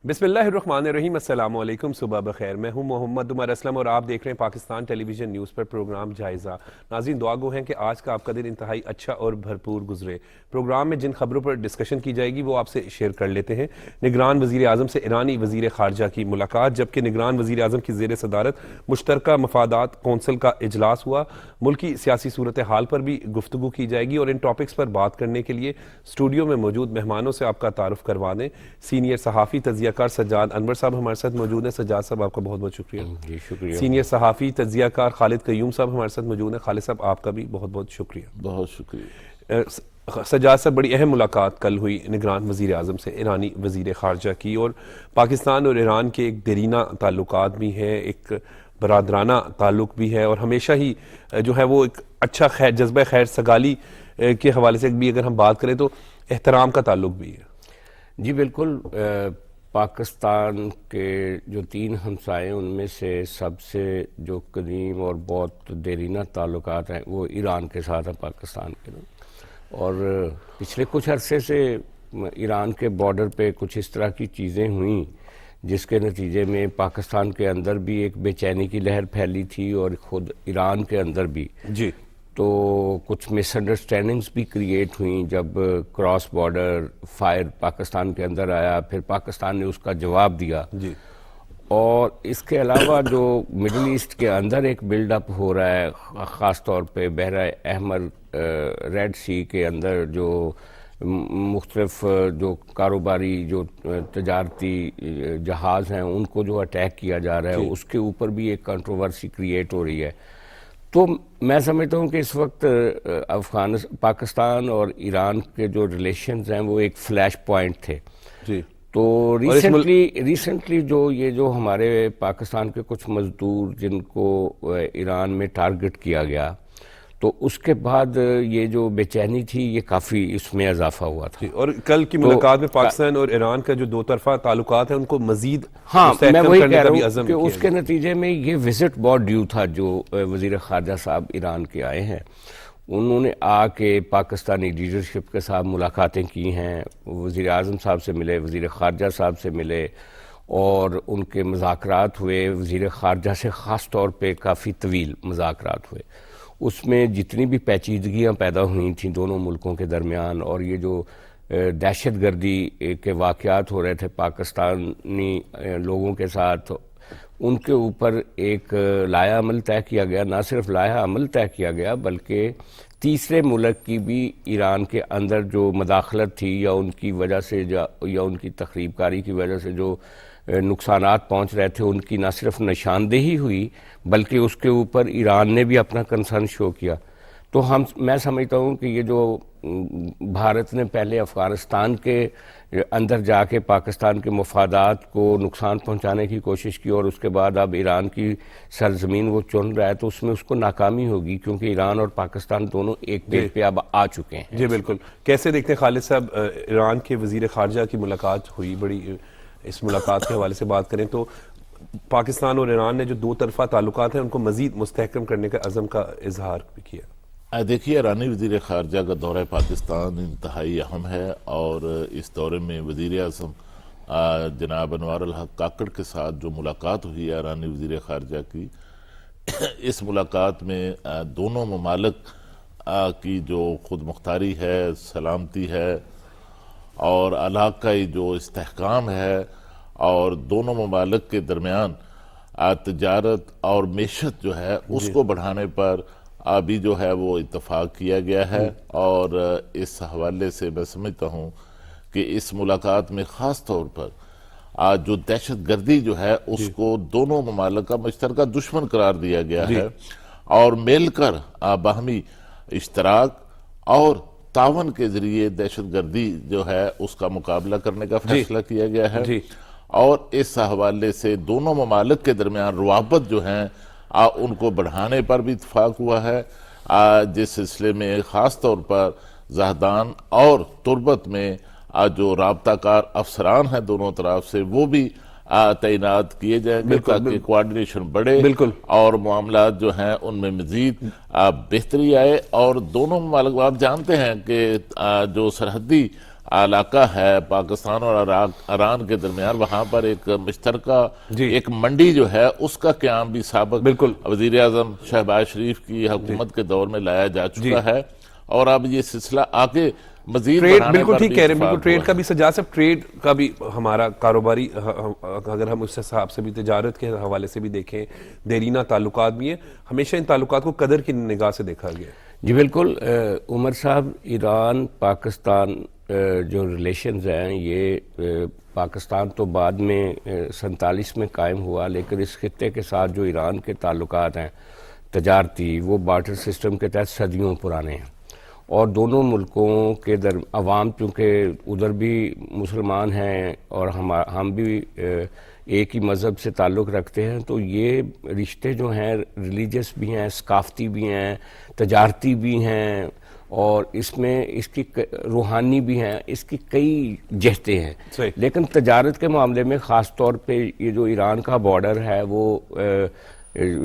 بسم اللہ الرحمن الرحیم۔ السلام علیکم، صبح بخیر۔ میں ہوں محمد عمر اسلم اور آپ دیکھ رہے ہیں پاکستان ٹیلی ویژن نیوز پر پروگرام جائزہ۔ ناظرین، دعا گو ہیں کہ آج کا آپ کا دن انتہائی اچھا اور بھرپور گزرے۔ پروگرام میں جن خبروں پر ڈسکشن کی جائے گی وہ آپ سے شیئر کر لیتے ہیں۔ نگران وزیر اعظم سے ایرانی وزیر خارجہ کی ملاقات، جبکہ نگران وزیر اعظم کی زیر صدارت مشترکہ مفادات کونسل کا اجلاس ہوا۔ ملکی سیاسی صورتحال پر بھی گفتگو کی جائے گی اور ان ٹاپکس پر بات کرنے کے لیے اسٹوڈیو میں موجود مہمانوں سے آپ کا تعارف کروا دیں۔ سینئر صحافی تجزیہ کار سجاد انور صاحب ہمارے ساتھ موجود ہیں۔ سجاد صاحب، آپ کا بہت بہت شکریہ۔ جی شکریہ۔ سینئر صحافی تجزیہ کار خالد قیوم صاحب ہمارے ساتھ موجود ہیں۔ خالد صاحب، آپ کا بھی بہت بہت شکریہ۔ بہت شکریہ۔ سجاد صاحب، بڑی اہم ملاقات کل ہوئی نگران وزیر اعظم سے ایرانی وزیر خارجہ کی، اور پاکستان اور ایران کے ایک دیرینہ تعلقات بھی ہیں، ایک برادرانہ تعلق بھی ہے، اور ہمیشہ ہی جو ہے وہ ایک اچھا جذبہ خیر سگالی کے حوالے سے بھی اگر ہم بات کریں تو احترام کا تعلق بھی ہے۔ جی بالکل۔ پاکستان کے جو 3 ہمسائے ان میں سے سب سے جو قدیم اور بہت دیرینہ تعلقات ہیں وہ ایران کے ساتھ ہیں پاکستان کے، اور پچھلے کچھ عرصے سے ایران کے بارڈر پہ کچھ اس طرح کی چیزیں ہوئیں جس کے نتیجے میں پاکستان کے اندر بھی ایک بے چینی کی لہر پھیلی تھی اور خود ایران کے اندر بھی جی، تو کچھ مس انڈرسٹینڈنگز بھی کریٹ ہوئیں جب کراس بارڈر فائر پاکستان کے اندر آیا، پھر پاکستان نے اس کا جواب دیا۔ جی، اور اس کے علاوہ جو مڈل ایسٹ کے اندر ایک بلڈ اپ ہو رہا ہے، خاص طور پہ بحیرہ احمر، ریڈ سی کے اندر جو مختلف جو کاروباری جو تجارتی جہاز ہیں ان کو جو اٹیک کیا جا رہا ہے، اس کے اوپر بھی ایک کنٹروورسی کریٹ ہو رہی ہے۔ تو میں سمجھتا ہوں کہ اس وقت پاکستان اور ایران کے جو ریلیشنز ہیں وہ ایک فلیش پوائنٹ تھے۔ جی، تو ریسنٹلی جو ہمارے پاکستان کے کچھ مزدور جن کو ایران میں ٹارگٹ کیا گیا، تو اس کے بعد یہ جو بے چینی تھی یہ کافی اس میں اضافہ ہوا تھا۔ اور کل کی ملاقات میں پاکستان اور ایران کا جو 2 طرفہ تعلقات ہیں ان کو مزید میں مستحکم وہی کرنے کہہ کا رہا بھی ہوں عزم کہ کیا اس کے نتیجے میں یہ وزٹ بہت ڈیو تھا جو وزیر خارجہ صاحب ایران کے آئے ہیں۔ انہوں نے آ کے پاکستانی لیڈرشپ کے ساتھ ملاقاتیں کی ہیں، وزیر اعظم صاحب سے ملے، وزیر خارجہ صاحب سے ملے، اور ان کے مذاکرات ہوئے۔ وزیر خارجہ سے خاص طور پہ کافی طویل مذاکرات ہوئے۔ اس میں جتنی بھی پیچیدگیاں پیدا ہوئی تھیں دونوں ملکوں کے درمیان، اور یہ جو دہشت گردی کے واقعات ہو رہے تھے پاکستانی لوگوں کے ساتھ، ان کے اوپر ایک لائحہ عمل طے کیا گیا۔ نہ صرف لائحہ عمل طے کیا گیا بلکہ تیسرے ملک کی بھی ایران کے اندر جو مداخلت تھی یا ان کی وجہ سے یا ان کی تخریب کاری کی وجہ سے جو نقصانات پہنچ رہے تھے ان کی نہ صرف نشاندہی ہوئی بلکہ اس کے اوپر ایران نے بھی اپنا کنسرن شو کیا۔ تو میں سمجھتا ہوں کہ یہ جو بھارت نے پہلے افغانستان کے اندر جا کے پاکستان کے مفادات کو نقصان پہنچانے کی کوشش کی، اور اس کے بعد اب ایران کی سرزمین وہ چن رہا ہے، تو اس میں اس کو ناکامی ہوگی، کیونکہ ایران اور پاکستان دونوں ایک پیج پہ اب آ چکے ہیں۔ جی بالکل۔ کیسے دیکھتے ہیں خالد صاحب، ایران کے وزیر خارجہ کی ملاقات ہوئی، بڑی اس ملاقات کے حوالے سے بات کریں تو پاکستان اور ایران نے جو 2 طرفہ تعلقات ہیں ان کو مزید مستحکم کرنے کا عزم کا اظہار بھی کیا۔ دیکھیے، ایرانی وزیر خارجہ کا دورہ پاکستان انتہائی اہم ہے، اور اس دورے میں وزیر اعظم جناب انوار الحق کاکڑ کے ساتھ جو ملاقات ہوئی ہے ایرانی وزیر خارجہ کی، اس ملاقات میں دونوں ممالک کی جو خود مختاری ہے، سلامتی ہے اور علاقائی جو استحکام ہے، اور دونوں ممالک کے درمیان تجارت اور معیشت جو ہے اس کو بڑھانے پر ابھی جو ہے وہ اتفاق کیا گیا ہے۔ اور اس حوالے سے میں سمجھتا ہوں کہ اس ملاقات میں خاص طور پر جو دہشت گردی جو ہے اس کو دونوں ممالک کا مشترکہ دشمن قرار دیا گیا ہے، اور مل کر باہمی اشتراک اور تعاون کے ذریعے دہشت گردی جو ہے اس کا مقابلہ کرنے کا فیصلہ کیا گیا ہے۔ اور اس حوالے سے دونوں ممالک کے درمیان روابط جو ہیں ان کو بڑھانے پر بھی اتفاق ہوا ہے، جس سلسلے میں خاص طور پر زہدان اور تربت میں جو رابطہ کار افسران ہیں دونوں طرف سے وہ بھی تعینات کیے جائیں گے تاکہ کوارڈینیشن بڑھے اور معاملات جو ہیں ان میں مزید بہتری آئے۔ اور دونوں ممالک آپ جانتے ہیں کہ جو سرحدی علاقہ ہے پاکستان اور ایران کے درمیان، وہاں پر ایک مشترکہ ایک منڈی جو ہے اس کا قیام بھی سابق بالکل وزیر اعظم شہباز شریف کی حکومت کے دور میں لایا جا چکا ہے، اور اب یہ سلسلہ آگے مزید ٹریڈ بڑھانے بالکل پر ٹھیک بھی کہہ رہے ہیں، اتفاق بالکل ٹریڈ ہوا کا ہے۔ بھی سجاد صاحب، ٹریڈ کا بھی ہمارا کاروباری اگر ہم اس حساب سے بھی تجارت کے حوالے سے بھی دیکھیں، دیرینہ تعلقات بھی ہیں، ہمیشہ ان تعلقات کو قدر کی نگاہ سے دیکھا گیا۔ جی بالکل عمر صاحب، ایران پاکستان جو ریلیشنز ہیں یہ پاکستان تو بعد میں 47 میں قائم ہوا، لیکن اس خطے کے ساتھ جو ایران کے تعلقات ہیں تجارتی، وہ بارٹر سسٹم کے تحت صدیوں پرانے ہیں، اور دونوں ملکوں کے عوام چونکہ ادھر بھی مسلمان ہیں اور ہم بھی ایک ہی مذہب سے تعلق رکھتے ہیں، تو یہ رشتے جو ہیں ریلیجس بھی ہیں، ثقافتی بھی ہیں، تجارتی بھی ہیں، اور اس میں اس کی روحانی بھی ہیں، اس کی کئی جہتیں ہیں۔ صحیح۔ لیکن تجارت کے معاملے میں خاص طور پہ یہ جو ایران کا بارڈر ہے وہ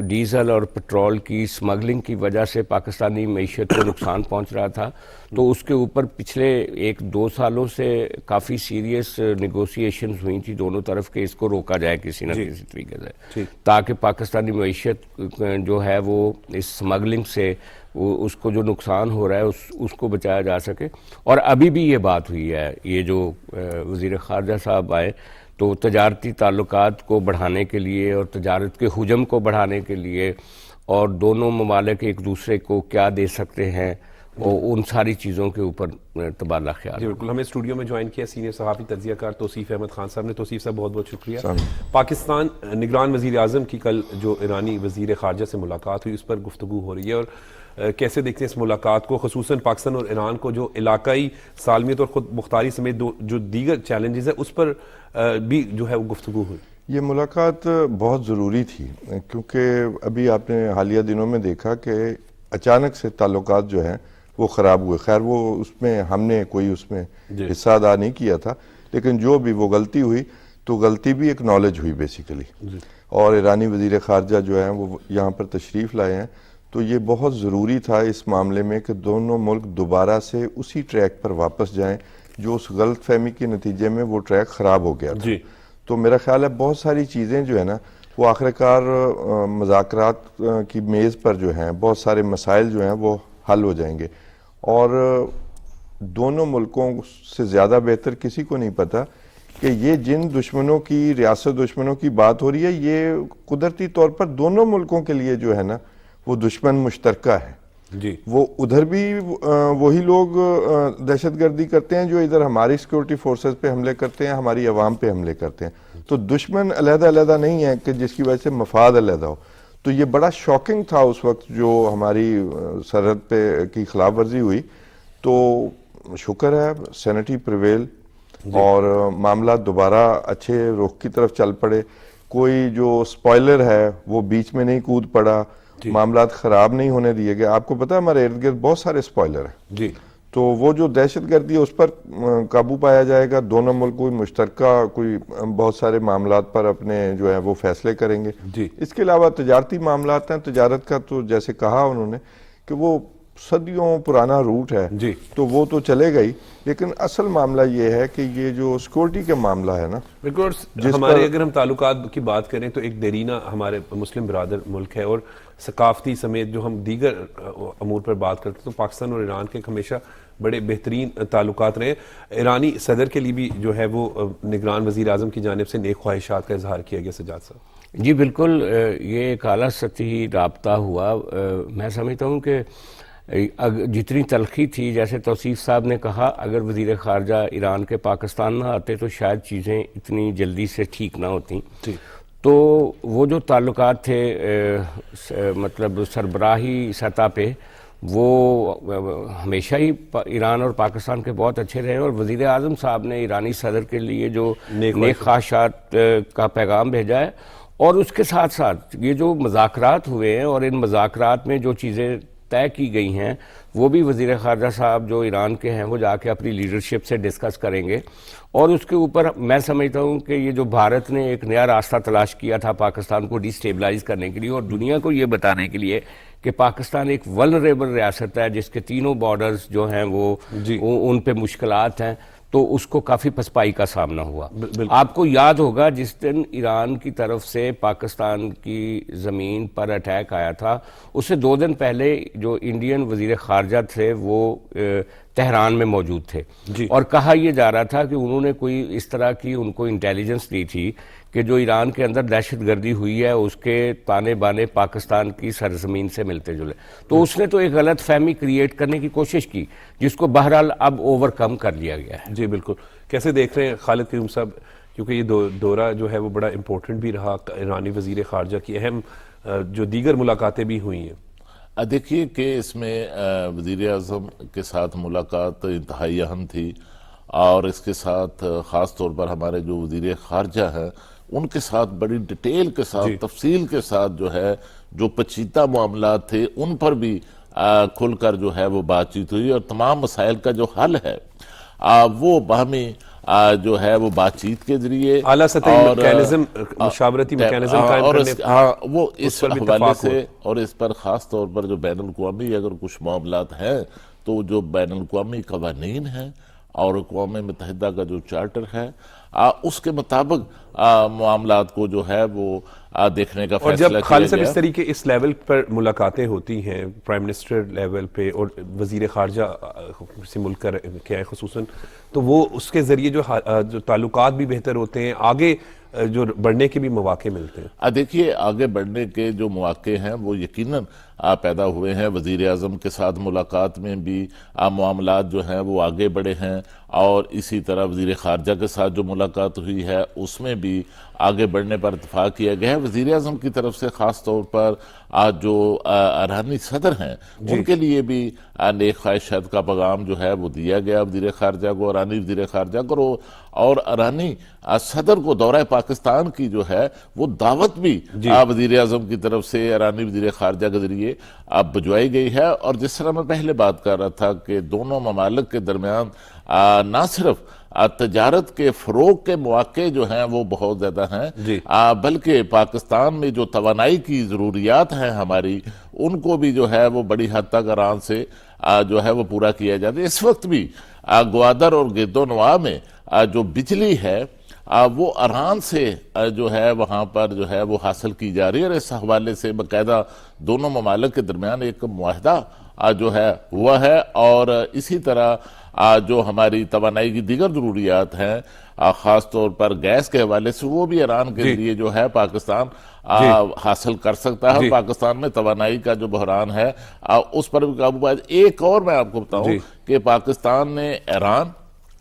ڈیزل اور پٹرول کی سمگلنگ کی وجہ سے پاکستانی معیشت کو نقصان پہنچ رہا تھا، تو اس کے اوپر پچھلے 1-2 سالوں سے کافی سیریس نیگوسیشنز ہوئی تھی دونوں طرف کہ اس کو روکا جائے کسی نہ کسی طریقے سے، تاکہ پاکستانی معیشت جو ہے وہ اس سمگلنگ سے اس کو جو نقصان ہو رہا ہے اس کو بچایا جا سکے۔ اور ابھی بھی یہ بات ہوئی ہے، یہ جو وزیر خارجہ صاحب آئے تو تجارتی تعلقات کو بڑھانے کے لیے اور تجارت کے حجم کو بڑھانے کے لیے، اور دونوں ممالک ایک دوسرے کو کیا دے سکتے ہیں، اور ان ساری چیزوں کے اوپر تبادلہ خیال۔ جی بالکل، ہمیں اسٹوڈیو میں جوائن کیا سینئر صحافی تجزیہ کار توصیف احمد خان صاحب نے۔ توصیف صاحب بہت بہت شکریہ۔ پاکستان نگران وزیر اعظم کی کل جو ایرانی وزیر خارجہ سے ملاقات ہوئی، اس پر گفتگو ہو رہی ہے، اور کیسے دیکھتے ہیں اس ملاقات کو، خصوصاً پاکستان اور ایران کو جو علاقائی سالمیت اور خود مختاری سمیت جو دیگر چیلنجز ہیں اس پر بھی جو ہے وہ گفتگو ہوئی۔ یہ ملاقات بہت ضروری تھی، کیونکہ ابھی آپ نے حالیہ دنوں میں دیکھا کہ اچانک سے تعلقات جو ہیں وہ خراب ہوئے۔ خیر وہ اس میں ہم نے کوئی اس میں حصہ ادا نہیں کیا تھا، لیکن جو بھی وہ غلطی ہوئی تو غلطی بھی ایک نالج ہوئی بیسیکلی، اور ایرانی وزیر خارجہ جو ہیں وہ یہاں پر تشریف لائے ہیں، تو یہ بہت ضروری تھا اس معاملے میں کہ دونوں ملک دوبارہ سے اسی ٹریک پر واپس جائیں جو اس غلط فہمی کے نتیجے میں وہ ٹریک خراب ہو گیا تھا۔ تو میرا خیال ہے بہت ساری چیزیں جو ہے نا وہ آخر کار مذاکرات کی میز پر جو ہیں بہت سارے مسائل جو ہیں وہ حل ہو جائیں گے، اور دونوں ملکوں سے زیادہ بہتر کسی کو نہیں پتا کہ یہ جن دشمنوں کی، ریاست دشمنوں کی بات ہو رہی ہے، یہ قدرتی طور پر دونوں ملکوں کے لیے جو ہے نا وہ دشمن مشترکہ ہے۔ وہ ادھر بھی وہی لوگ دہشت گردی کرتے ہیں جو ادھر ہماری سیکورٹی فورسز پہ حملے کرتے ہیں، ہماری عوام پہ حملے کرتے ہیں، تو دشمن علیحدہ علیحدہ نہیں ہے کہ جس کی وجہ سے مفاد علیحدہ ہو۔ تو یہ بڑا شاکنگ تھا اس وقت جو ہماری سرحد پہ کی خلاف ورزی ہوئی، تو شکر ہے سینٹی پریویل اور معاملات دوبارہ اچھے رخ کی طرف چل پڑے، کوئی جو سپوائلر ہے وہ بیچ میں نہیں کود پڑا، معاملات خراب نہیں ہونے دیے گئے۔ آپ کو پتا ہے ہمارے ارد گرد بہت سارے سپوائلر ہیں، تو وہ جو دہشت گردی ہے اس پر قابو پایا جائے گا، دونوں ملک کوئی مشترکہ کوئی بہت سارے معاملات پر اپنے جو ہے وہ فیصلے کریں گے۔ اس کے علاوہ تجارتی معاملات ہیں، تجارت کا تو جیسے کہا انہوں نے کہ وہ صدیوں پرانا روٹ ہے، تو وہ تو چلے گئی، لیکن اصل معاملہ یہ ہے کہ یہ جو سیکورٹی کا معاملہ ہے نا، بالکل ہمارے اگر ہم تعلقات کی بات کریں تو ایک دیرینہ ہمارے مسلم برادر ملک ہے، اور ثقافتی سمیت جو ہم دیگر امور پر بات کرتے ہیں تو پاکستان اور ایران کے ہمیشہ بڑے بہترین تعلقات رہے۔ ایرانی صدر کے لیے بھی جو ہے وہ نگران وزیر اعظم کی جانب سے نیک خواہشات کا اظہار کیا گیا۔ سجاد صاحب جی بالکل، یہ ایک اعلیٰ سطحی رابطہ ہوا۔ میں سمجھتا ہوں کہ جتنی تلخی تھی، جیسے توصیف صاحب نے کہا، اگر وزیر خارجہ ایران کے پاکستان نہ آتے تو شاید چیزیں اتنی جلدی سے ٹھیک نہ ہوتیں۔ تو وہ جو تعلقات تھے مطلب سربراہی سطح پہ، وہ ہمیشہ ہی ایران اور پاکستان کے بہت اچھے رہے، اور وزیر اعظم صاحب نے ایرانی صدر کے لیے جو نیک خواہشات کا پیغام بھیجا ہے، اور اس کے ساتھ ساتھ یہ جو مذاکرات ہوئے ہیں اور ان مذاکرات میں جو چیزیں طے کی گئی ہیں وہ بھی وزیر خارجہ صاحب جو ایران کے ہیں وہ جا کے اپنی لیڈرشپ سے ڈسکس کریں گے، اور اس کے اوپر میں سمجھتا ہوں کہ یہ جو بھارت نے ایک نیا راستہ تلاش کیا تھا پاکستان کو ڈی سٹیبلائز کرنے کے لیے اور دنیا کو یہ بتانے کے لیے کہ پاکستان ایک ولنریبل ریاست ہے جس کے تینوں بارڈرز جو ہیں وہ ان پہ مشکلات ہیں، تو اس کو کافی پسپائی کا سامنا ہوا. آپ کو یاد ہوگا جس دن ایران کی طرف سے پاکستان کی زمین پر اٹیک آیا تھا، اس سے 2 دن پہلے جو انڈین وزیر خارجہ تھے وہ تہران میں موجود تھے، اور کہا یہ جا رہا تھا کہ انہوں نے کوئی اس طرح کی ان کو انٹیلیجنس دی تھی کہ جو ایران کے اندر دہشت گردی ہوئی ہے اس کے تانے بانے پاکستان کی سرزمین سے ملتے جلے. تو اس نے تو ایک غلط فہمی کریٹ کرنے کی کوشش کی جس کو بہرحال اب اوور کم کر لیا گیا ہے. جی بالکل. کیسے دیکھ رہے ہیں خالد کریم صاحب، کیونکہ یہ دورہ جو ہے وہ بڑا امپورٹنٹ بھی رہا، ایرانی وزیر خارجہ کی اہم جو دیگر ملاقاتیں بھی ہوئی ہیں. دیکھیے کہ اس میں وزیر اعظم کے ساتھ ملاقات انتہائی اہم تھی، اور اس کے ساتھ خاص طور پر ہمارے جو وزیر خارجہ ہیں ان کے ساتھ بڑی ڈیٹیل کے ساتھ تفصیل کے ساتھ جو ہے جو پیچیدہ معاملات تھے ان پر بھی کھل کر جو ہے وہ بات چیت ہوئی، اور تمام مسائل کا جو حل ہے وہ باہمی جو ہے وہ بات چیت کے ذریعے اعلیٰ سطحی میکینزم، مشاورتی میکینزم قائم کرنے وہ اس حوالے سے، اور اس پر خاص طور پر جو بین الاقوامی اگر کچھ معاملات ہیں تو جو بین الاقوامی قوانین ہیں اور اقوام متحدہ کا جو چارٹر ہے اس کے مطابق معاملات کو جو ہے وہ دیکھنے کا فیصلہ کیا گیا. اور جب خالد صاحب اس طریقے اس لیول پر ملاقاتیں ہوتی ہیں پرائم منسٹر لیول پہ اور وزیر خارجہ کسی ملک کے ہیں خصوصاً، تو وہ اس کے ذریعے جو تعلقات بھی بہتر ہوتے ہیں، آگے جو بڑھنے کے بھی مواقع ملتے ہیں. دیکھیے آگے بڑھنے کے جو مواقع ہیں وہ یقیناً پیدا ہوئے ہیں. وزیر اعظم کے ساتھ ملاقات میں بھی معاملات جو ہیں وہ آگے بڑھے ہیں، اور اسی طرح وزیر خارجہ کے ساتھ جو ملاقات ہوئی ہے اس میں بھی آگے بڑھنے پر اتفاق کیا گیا ہے. وزیر اعظم کی طرف سے خاص طور پر جو ایرانی صدر ہیں ان کے لیے بھی نیک خواہشات کا پیغام جو ہے وہ دیا گیا وزیر خارجہ کو، ایرانی وزیر خارجہ کو، اور ایرانی صدر کو دورہ پاکستان کی جو ہے وہ دعوت بھی وزیر اعظم کی طرف سے ایرانی وزیر خارجہ کے ذریعے بھجوائی گئی ہے. اور جس طرح میں پہلے بات کر رہا تھا کہ دونوں ممالک کے درمیان نہ صرف تجارت کے فروغ کے مواقع جو ہیں وہ بہت زیادہ ہیں، بلکہ پاکستان میں جو توانائی کی ضروریات ہیں ہماری ان کو بھی جو ہے وہ بڑی حد تک ایران سے جو ہے وہ پورا کیا جاتا ہے. اس وقت بھی گوادر اور گرد و نواح میں جو بجلی ہے وہ ایران سے جو ہے وہاں پر جو ہے وہ حاصل کی جا رہی ہے، اور اس حوالے سے باقاعدہ دونوں ممالک کے درمیان ایک معاہدہ جو ہے ہوا ہے. اور اسی طرح جو ہماری توانائی کی دیگر ضروریات ہیں خاص طور پر گیس کے حوالے سے وہ بھی ایران کے ذریعے جو ہے پاکستان حاصل کر سکتا ہے. پاکستان میں توانائی کا جو بحران ہے اس پر بھی قابو پایا. ایک اور میں آپ کو بتاؤں کہ پاکستان نے ایران،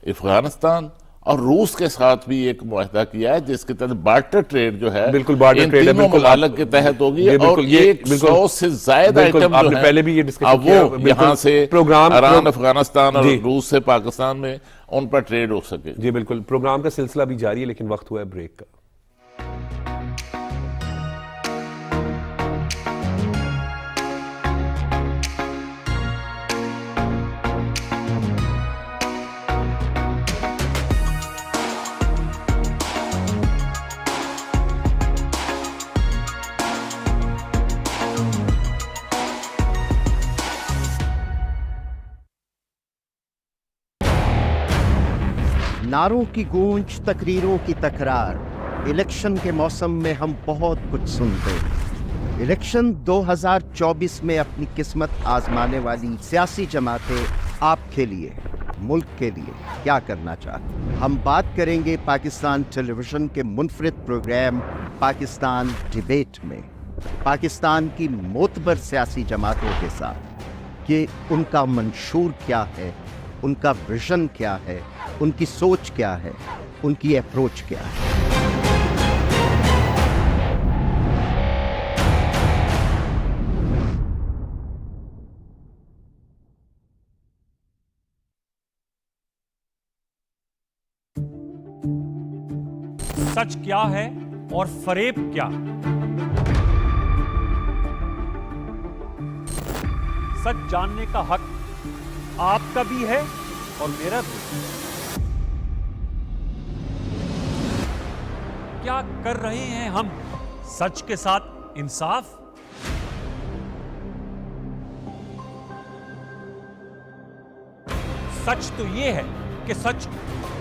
افغانستان اور روس کے ساتھ بھی ایک معاہدہ کیا ہے جس کے تحت بارٹر ٹریڈ جو ہے ان تینوں ممالک کے تحت ہوگی، اور 100 سے زائد آئٹم جو ہیں وہ یہاں سے ایران، افغانستان اور روس سے پاکستان میں ان پر ٹریڈ ہو سکے. جی بالکل. پروگرام کا سلسلہ بھی جاری ہے لیکن وقت ہوا ہے بریک کا. نعروں کی گونج، تقریروں کی تکرار، الیکشن کے موسم میں ہم بہت کچھ سنتے ہیں. الیکشن 2024 میں اپنی قسمت آزمانے والی سیاسی جماعتیں آپ کے لیے، ملک کے لیے کیا کرنا چاہتے ہیں. ہم بات کریں گے پاکستان ٹیلی ویژن کے منفرد پروگرام پاکستان ڈیبیٹ میں پاکستان کی معتبر سیاسی جماعتوں کے ساتھ کہ ان کا منشور کیا ہے، ان کا ویژن کیا ہے، ان کی سوچ کیا ہے، ان کی اپروچ کیا ہے. سچ کیا ہے اور فریب کیا؟ سچ جاننے کا حق آپ کا بھی ہے اور میرا بھی. کیا کر رہے ہیں ہم سچ کے ساتھ انصاف؟ سچ تو یہ ہے کہ سچ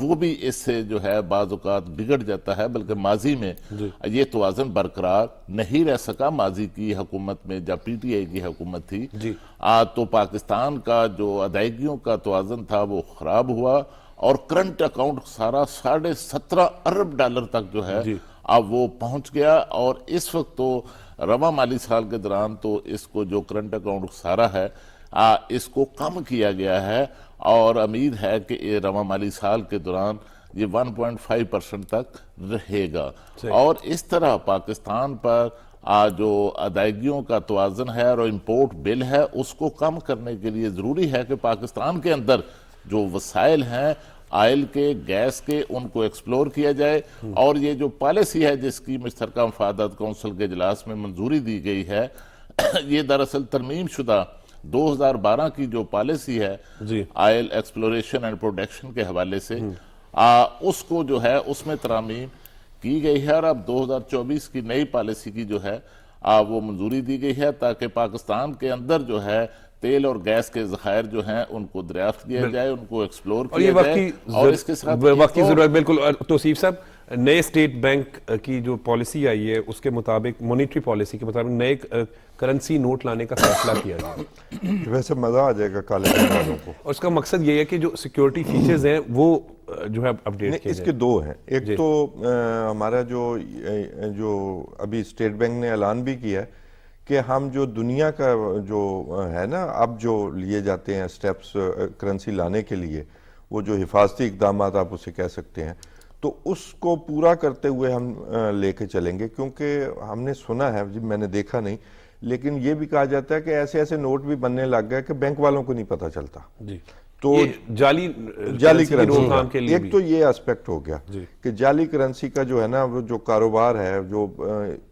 وہ بھی اس سے جو ہے بعض اوقات بگڑ جاتا ہے، بلکہ ماضی میں یہ توازن برقرار نہیں رہ سکا۔ ماضی کی حکومت میں جب پی ٹی آئی کی حکومت تھی تو پاکستان کا جو ادائیگیوں کا توازن تھا وہ خراب ہوا، اور کرنٹ اکاؤنٹ سارا 17.5 ارب ڈالر تک جو ہے اب وہ پہنچ گیا، اور اس وقت تو رواں مالی سال کے دوران تو اس کو جو کرنٹ اکاؤنٹ سارا ہے اس کو کم کیا گیا ہے، اور امید ہے کہ یہ رواں مالی سال کے دوران یہ 1.5% تک رہے گا۔ اور اس طرح پاکستان پر جو ادائیگیوں کا توازن ہے اور امپورٹ بل ہے اس کو کم کرنے کے لیے ضروری ہے کہ پاکستان کے اندر جو وسائل ہیں آئل کے، گیس کے، ان کو ایکسپلور کیا جائے، اور یہ جو پالیسی ہے جس کی مشترکہ مفادات کونسل کے اجلاس میں منظوری دی گئی ہے، یہ دراصل ترمیم شدہ 2012 کی جو پالیسی ہے آئل ایکسپلوریشن اینڈ پروڈکشن کے حوالے سے، اس کو جو ہے اس میں ترامیم کی گئی ہے، اور اب 2024 کی نئی پالیسی کی جو ہے وہ منظوری دی گئی ہے تاکہ پاکستان کے اندر جو ہے تیل اور گیس کے ذخائر جو ہیں ان کو دریافت کیا جائے، ان کو ایکسپلور کیا جائے، اور اس کے ساتھ وقت کی ضرورت بالکل۔ توصیف صاحب، نئے اسٹیٹ بینک کی جو پالیسی آئی ہے اس کے مطابق، مونیٹری پالیسی کے مطابق نئے کرنسی نوٹ لانے کا فیصلہ کیا گیا۔ ویسے مزہ آ جائے گا کالے دھن والوں کو۔ اور اس کا مقصد یہ ہے کہ جو سیکیورٹی فیچرز ہیں وہ جو ہے اپڈیٹ کیے اس کے دو ہیں، ایک تو ہمارا جو ابھی اسٹیٹ بینک نے اعلان بھی کیا ہے کہ ہم جو دنیا کا جو ہے نا اب جو لیے جاتے ہیں سٹیپس کرنسی لانے کے لیے، وہ جو حفاظتی اقدامات آپ اسے کہہ سکتے ہیں، تو اس کو پورا کرتے ہوئے ہم لے کے چلیں گے، کیونکہ ہم نے سنا ہے، میں نے دیکھا نہیں، لیکن یہ بھی کہا جاتا ہے کہ ایسے ایسے نوٹ بھی بننے لگ گئے کہ بینک والوں کو نہیں پتہ چلتا۔ تو جالی کرنسی ایک تو یہ اسپیکٹ ہو گیا کہ جعلی کرنسی کا جو ہے نا وہ جو کاروبار ہے جو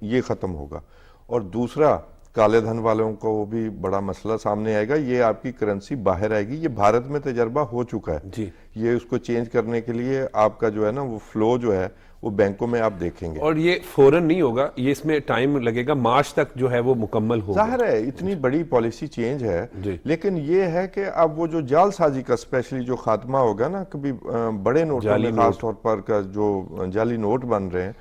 یہ ختم ہوگا، اور دوسرا کالے دھن والوں کو وہ بھی بڑا مسئلہ سامنے آئے گا، یہ آپ کی کرنسی باہر آئے گی۔ یہ بھارت میں تجربہ ہو چکا ہے، یہ اس کو چینج کرنے کے لیے آپ کا جو ہے نا وہ فلو جو ہے وہ بینکوں میں آپ دیکھیں گے، اور یہ فوراً نہیں ہوگا، یہ اس میں ٹائم لگے گا، مارچ تک جو ہے وہ مکمل ہوگا۔ ظاہر ہے اتنی بڑی پالیسی چینج ہے، لیکن یہ ہے کہ اب وہ جو جعل سازی کا اسپیشلی جو خاتمہ ہوگا نا، کبھی بڑے نوٹوں میں خاص طور پر کا جو جعلی نوٹ بن رہے ہیں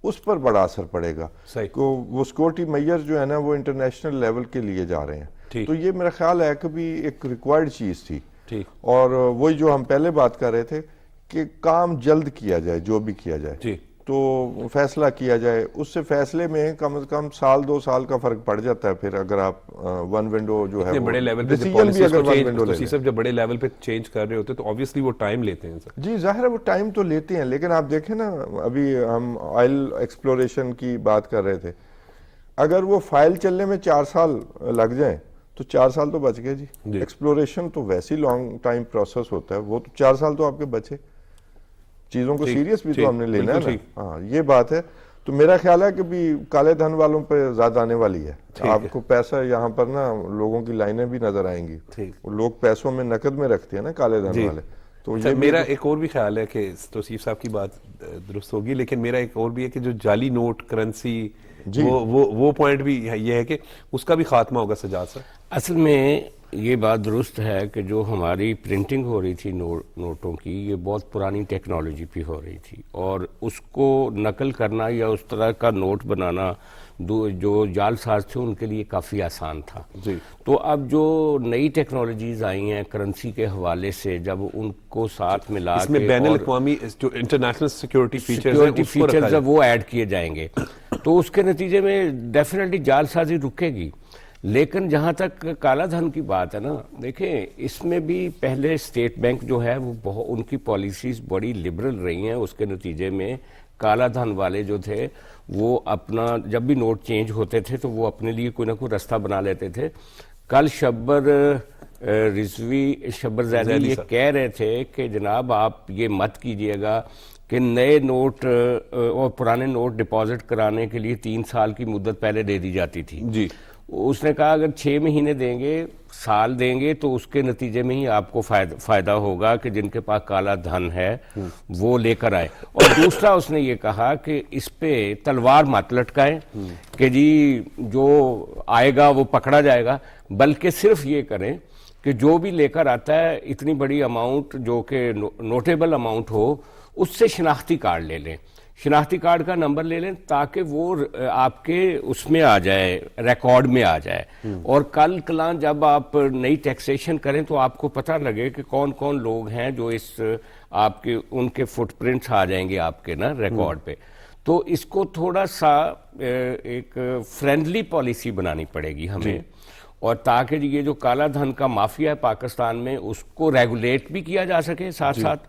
اس پر بڑا اثر پڑے گا۔ وہ سیکورٹی میئر جو ہے نا وہ انٹرنیشنل لیول کے لیے جا رہے ہیں، تو یہ میرا خیال ہے کہ بھی ایک ریکوائرڈ چیز تھی، اور وہی جو ہم پہلے بات کر رہے تھے کہ کام جلد کیا جائے، جو بھی کیا جائے تو فیصلہ کیا جائے، اس سے فیصلے میں کم از کم 2 سال کا فرق پڑ جاتا ہے۔ پھر اگر آپ ون ونڈو جو ہے بڑے لیول پہ جب بڑے لیول پہ چینج کر رہے ہوتے تو obviously وہ ٹائم لیتے ہیں۔ جی ظاہر ہے وہ ٹائم تو لیتے ہیں، لیکن آپ دیکھیں نا ابھی ہم آئل ایکسپلوریشن کی بات کر رہے تھے، اگر وہ فائل چلنے میں 4 سال لگ جائیں تو 4 سال تو بچ گئے جی۔ ایکسپلوریشن تو ویسی لانگ ٹائم پروسیس ہوتا ہے، وہ تو 4 سال تو آپ کے بچے، چیزوں کو سیریس بھی تو ہم نے لینا ہے نا۔ ہاں یہ بات ہے، تو میرا خیال ہے کہ بھی کالے دھن والوں پہ زیادہ آنے والی ہے، آپ کو پیسہ یہاں پر نا لوگوں کی لائنیں بھی نظر آئیں گی، لوگ پیسوں میں نقد میں رکھتے ہیں نا کالے دھن والے۔ تو یہ میرا ایک اور بھی خیال ہے کہ توصیف صاحب کی بات درست ہوگی، لیکن میرا ایک اور بھی ہے کہ جو جعلی نوٹ کرنسی وہ پوائنٹ بھی یہ ہے کہ اس کا بھی خاتمہ ہوگا سجاد صاحب۔ اصل میں یہ بات درست ہے کہ جو ہماری پرنٹنگ ہو رہی تھی نوٹوں کی، یہ بہت پرانی ٹیکنالوجی پہ ہو رہی تھی، اور اس کو نقل کرنا یا اس طرح کا نوٹ بنانا جو جعل ساز تھے ان کے لیے کافی آسان تھا۔ تو اب جو نئی ٹیکنالوجیز آئی ہیں کرنسی کے حوالے سے، جب ان کو ساتھ ملا اس میں بین الاقوامی جو انٹرنیشنل سیکیورٹی فیچرز وہ ایڈ کیے جائیں گے، تو اس کے نتیجے میں ڈیفینیٹلی جعل سازی رکے گی۔ لیکن جہاں تک کالا دھن کی بات ہے نا، دیکھیں اس میں بھی پہلے اسٹیٹ بینک جو ہے وہ ان کی پالیسیز بڑی لبرل رہی ہیں، اس کے نتیجے میں کالا دھن والے جو تھے وہ اپنا جب بھی نوٹ چینج ہوتے تھے تو وہ اپنے لیے کوئی نہ کوئی رستہ بنا لیتے تھے۔ کل شبر زیدی یہ کہہ رہے تھے کہ جناب آپ یہ مت کیجئے گا کہ نئے نوٹ اور پرانے نوٹ ڈپازٹ کرانے کے لیے 3 سال کی مدت پہلے دے دی جاتی تھی۔ اس نے کہا اگر 6 مہینے دیں گے، سال دیں گے، تو اس کے نتیجے میں ہی آپ کو فائدہ ہوگا کہ جن کے پاس کالا دھن ہے وہ لے کر آئے۔ اور دوسرا اس نے یہ کہا کہ اس پہ تلوار مت لٹکائیں کہ جی جو آئے گا وہ پکڑا جائے گا، بلکہ صرف یہ کریں کہ جو بھی لے کر آتا ہے اتنی بڑی اماؤنٹ جو کہ نوٹیبل اماؤنٹ ہو، اس سے شناختی کارڈ لے لیں، شناختی کارڈ کا نمبر لے لیں تاکہ وہ آپ کے اس میں آ جائے، ریکارڈ میں آ جائے، اور کل کلاں جب آپ نئی ٹیکسیشن کریں تو آپ کو پتہ لگے کہ کون کون لوگ ہیں جو اس آپ کے ان کے فٹ پرنٹس آ جائیں گے آپ کے نا ریکارڈ پہ. تو اس کو تھوڑا سا ایک فرینڈلی پالیسی بنانی پڑے گی ہمیں، اور تاکہ یہ جو کالا دھن کا مافیا ہے پاکستان میں اس کو ریگولیٹ بھی کیا جا سکے ساتھ ساتھ،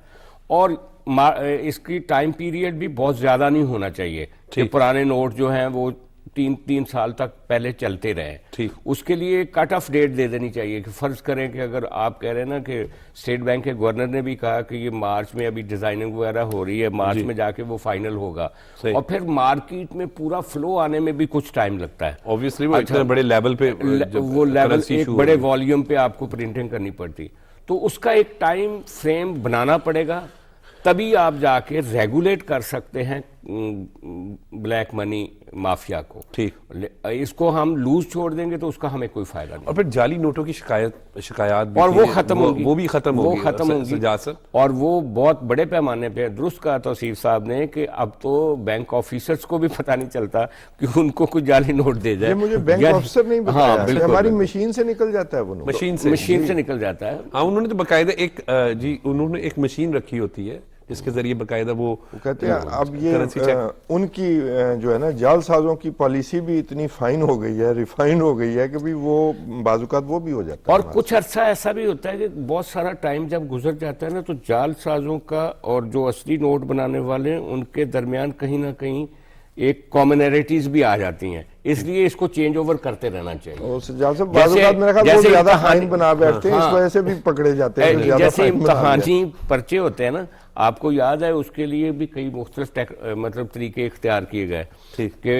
اور اس کی ٹائم پیریڈ بھی بہت زیادہ نہیں ہونا چاہیے کہ پرانے نوٹ جو ہیں وہ 3 سال تک پہلے چلتے رہے. اس کے لیے کٹ آف ڈیٹ دے دینی چاہیے کہ فرض کریں کہ اگر آپ کہہ رہے ہیں نا کہ اسٹیٹ بینک کے گورنر نے بھی کہا کہ یہ مارچ میں ابھی ڈیزائننگ وغیرہ ہو رہی ہے، مارچ میں جا کے وہ فائنل ہوگا، اور پھر مارکیٹ میں پورا فلو آنے میں بھی کچھ ٹائم لگتا ہے. اوبویسلی وہ اتنے بڑے لیول پہ وہ لیول ایک بڑے والیوم پہ آپ کو پرنٹنگ کرنی پڑتی، تو اس کا ایک ٹائم فریم بنانا پڑے گا، تبھی آپ جا کے ریگولیٹ کر سکتے ہیں بلیک منی مافیا کو. ٹھیک، اس کو ہم لوز چھوڑ دیں گے تو اس کا ہمیں کوئی فائدہ نہیں. اور پھر جعلی نوٹوں کی شکایات بھی اور وہ تھی، ختم ہوگی، وہ بھی ختم ہوگی سجاد صاحب. اور وہ بہت بڑے پیمانے پہ درست کہا توصیف صاحب نے کہ اب تو بینک آفیسرز کو بھی پتہ نہیں چلتا کہ ان کو کوئی جعلی نوٹ دے جائے. یہ مجھے بینک آفیسر نہیں بتایا، ہماری مشین سے نکل جاتا ہے وہ نوٹ، مشین سے نکل جاتا ہے. ہاں، انہوں نے تو باقاعدہ انہوں نے ایک مشین رکھی ہوتی ہے جس کے ذریعے باقاعدہ وہ کہتے ہیں. اب یہ ان کی جو ہے نا جعل سازوں کی پالیسی بھی اتنی فائن ہو گئی ہے، ریفائنڈ ہو گئی ہے کہ بھی وہ بعض اوقات وہ بھی ہو جاتا ہے. اور کچھ عرصہ ایسا بھی ہوتا ہے کہ بہت سارا ٹائم جب گزر جاتا ہے نا تو جعل سازوں کا اور جو اصلی نوٹ بنانے والے ہیں ان کے درمیان کہیں نہ کہیں ایک کامنریٹیز بھی آ جاتی ہیں، اس لیے اس کو چینج اوور کرتے رہنا چاہیے. بعض اوقات میرا خیال وہ زیادہ فائن بنا بیٹھتے ہیں، اس وجہ سے بھی پکڑے جاتے ہیں. جیسے امتحانی پرچے ہوتے ہیں نا، آپ کو یاد ہے اس کے لیے بھی کئی مختلف مطلب طریقے اختیار کیے گئے کہ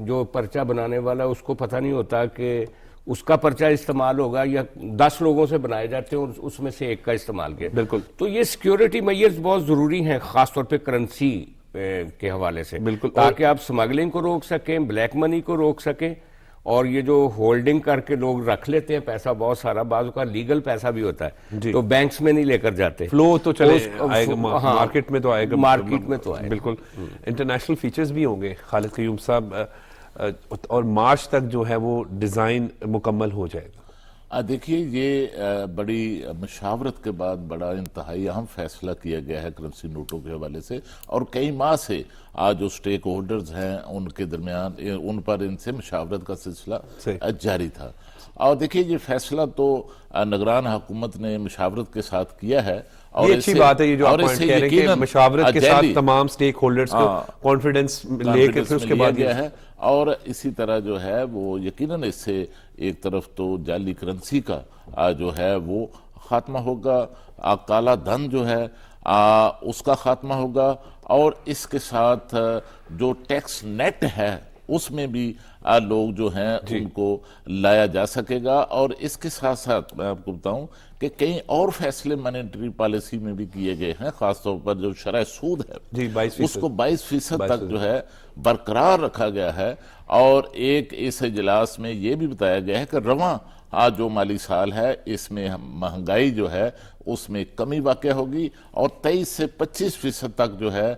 جو پرچہ بنانے والا اس کو پتہ نہیں ہوتا کہ اس کا پرچہ استعمال ہوگا یا 10 لوگوں سے بنائے جاتے ہیں اور اس میں سے ایک کا استعمال کیا. بالکل. تو یہ سیکیورٹی میئرز بہت ضروری ہیں، خاص طور پہ کرنسی کے حوالے سے، بالکل، تاکہ آپ سمگلنگ کو روک سکیں، بلیک منی کو روک سکیں. اور یہ جو ہولڈنگ کر کے لوگ رکھ لیتے ہیں پیسہ بہت سارا، بعض کا لیگل پیسہ بھی ہوتا ہے تو بینکس میں نہیں لے کر جاتے، فلو تو چلے آئے گا مارکیٹ میں، تو آئے گا مارکیٹ میں تو آئے. بالکل. انٹرنیشنل فیچرز بھی ہوں گے خالد قیوم صاحب، اور مارچ تک جو ہے وہ ڈیزائن مکمل ہو جائے گا. دیکھیے یہ بڑی مشاورت کے بعد بڑا انتہائی اہم فیصلہ کیا گیا ہے کرنسی نوٹوں کے حوالے سے، اور کئی ماہ سے جو سٹیک ہولڈرز ہیں ان کے درمیان ان پر ان سے مشاورت کا سلسلہ جاری تھا. اور دیکھیے یہ فیصلہ تو نگران حکومت نے مشاورت کے ساتھ کیا ہے، اور یہ اچھی بات ہے یہ جو آپ پوائنٹ کہہ رہے ہیں کہ مشاورت کے ساتھ تمام سٹیک ہولڈرز کو کانفیڈنس لے کے پھر اس کے بعد گیا ہے. اور اسی طرح جو ہے وہ یقیناً اس سے ایک طرف تو جعلی کرنسی کا جو ہے وہ خاتمہ ہوگا، کالا دھن جو ہے اس کا خاتمہ ہوگا، اور اس کے ساتھ جو ٹیکس نیٹ ہے اس میں بھی لوگ جو ہیں ان کو لایا جا سکے گا. اور اس کے ساتھ ساتھ میں آپ کو بتاؤں کہ کئی اور فیصلے مانیٹری پالیسی میں بھی کیے گئے ہیں، خاص طور پر جو شرح سود ہے اس کو 22% تک جو ہے برقرار رکھا گیا ہے. اور ایک اس اجلاس میں یہ بھی بتایا گیا ہے کہ رواں جو مالی سال ہے اس میں مہنگائی جو ہے اس میں کمی واقع ہوگی، اور 23 سے 25% تک جو ہے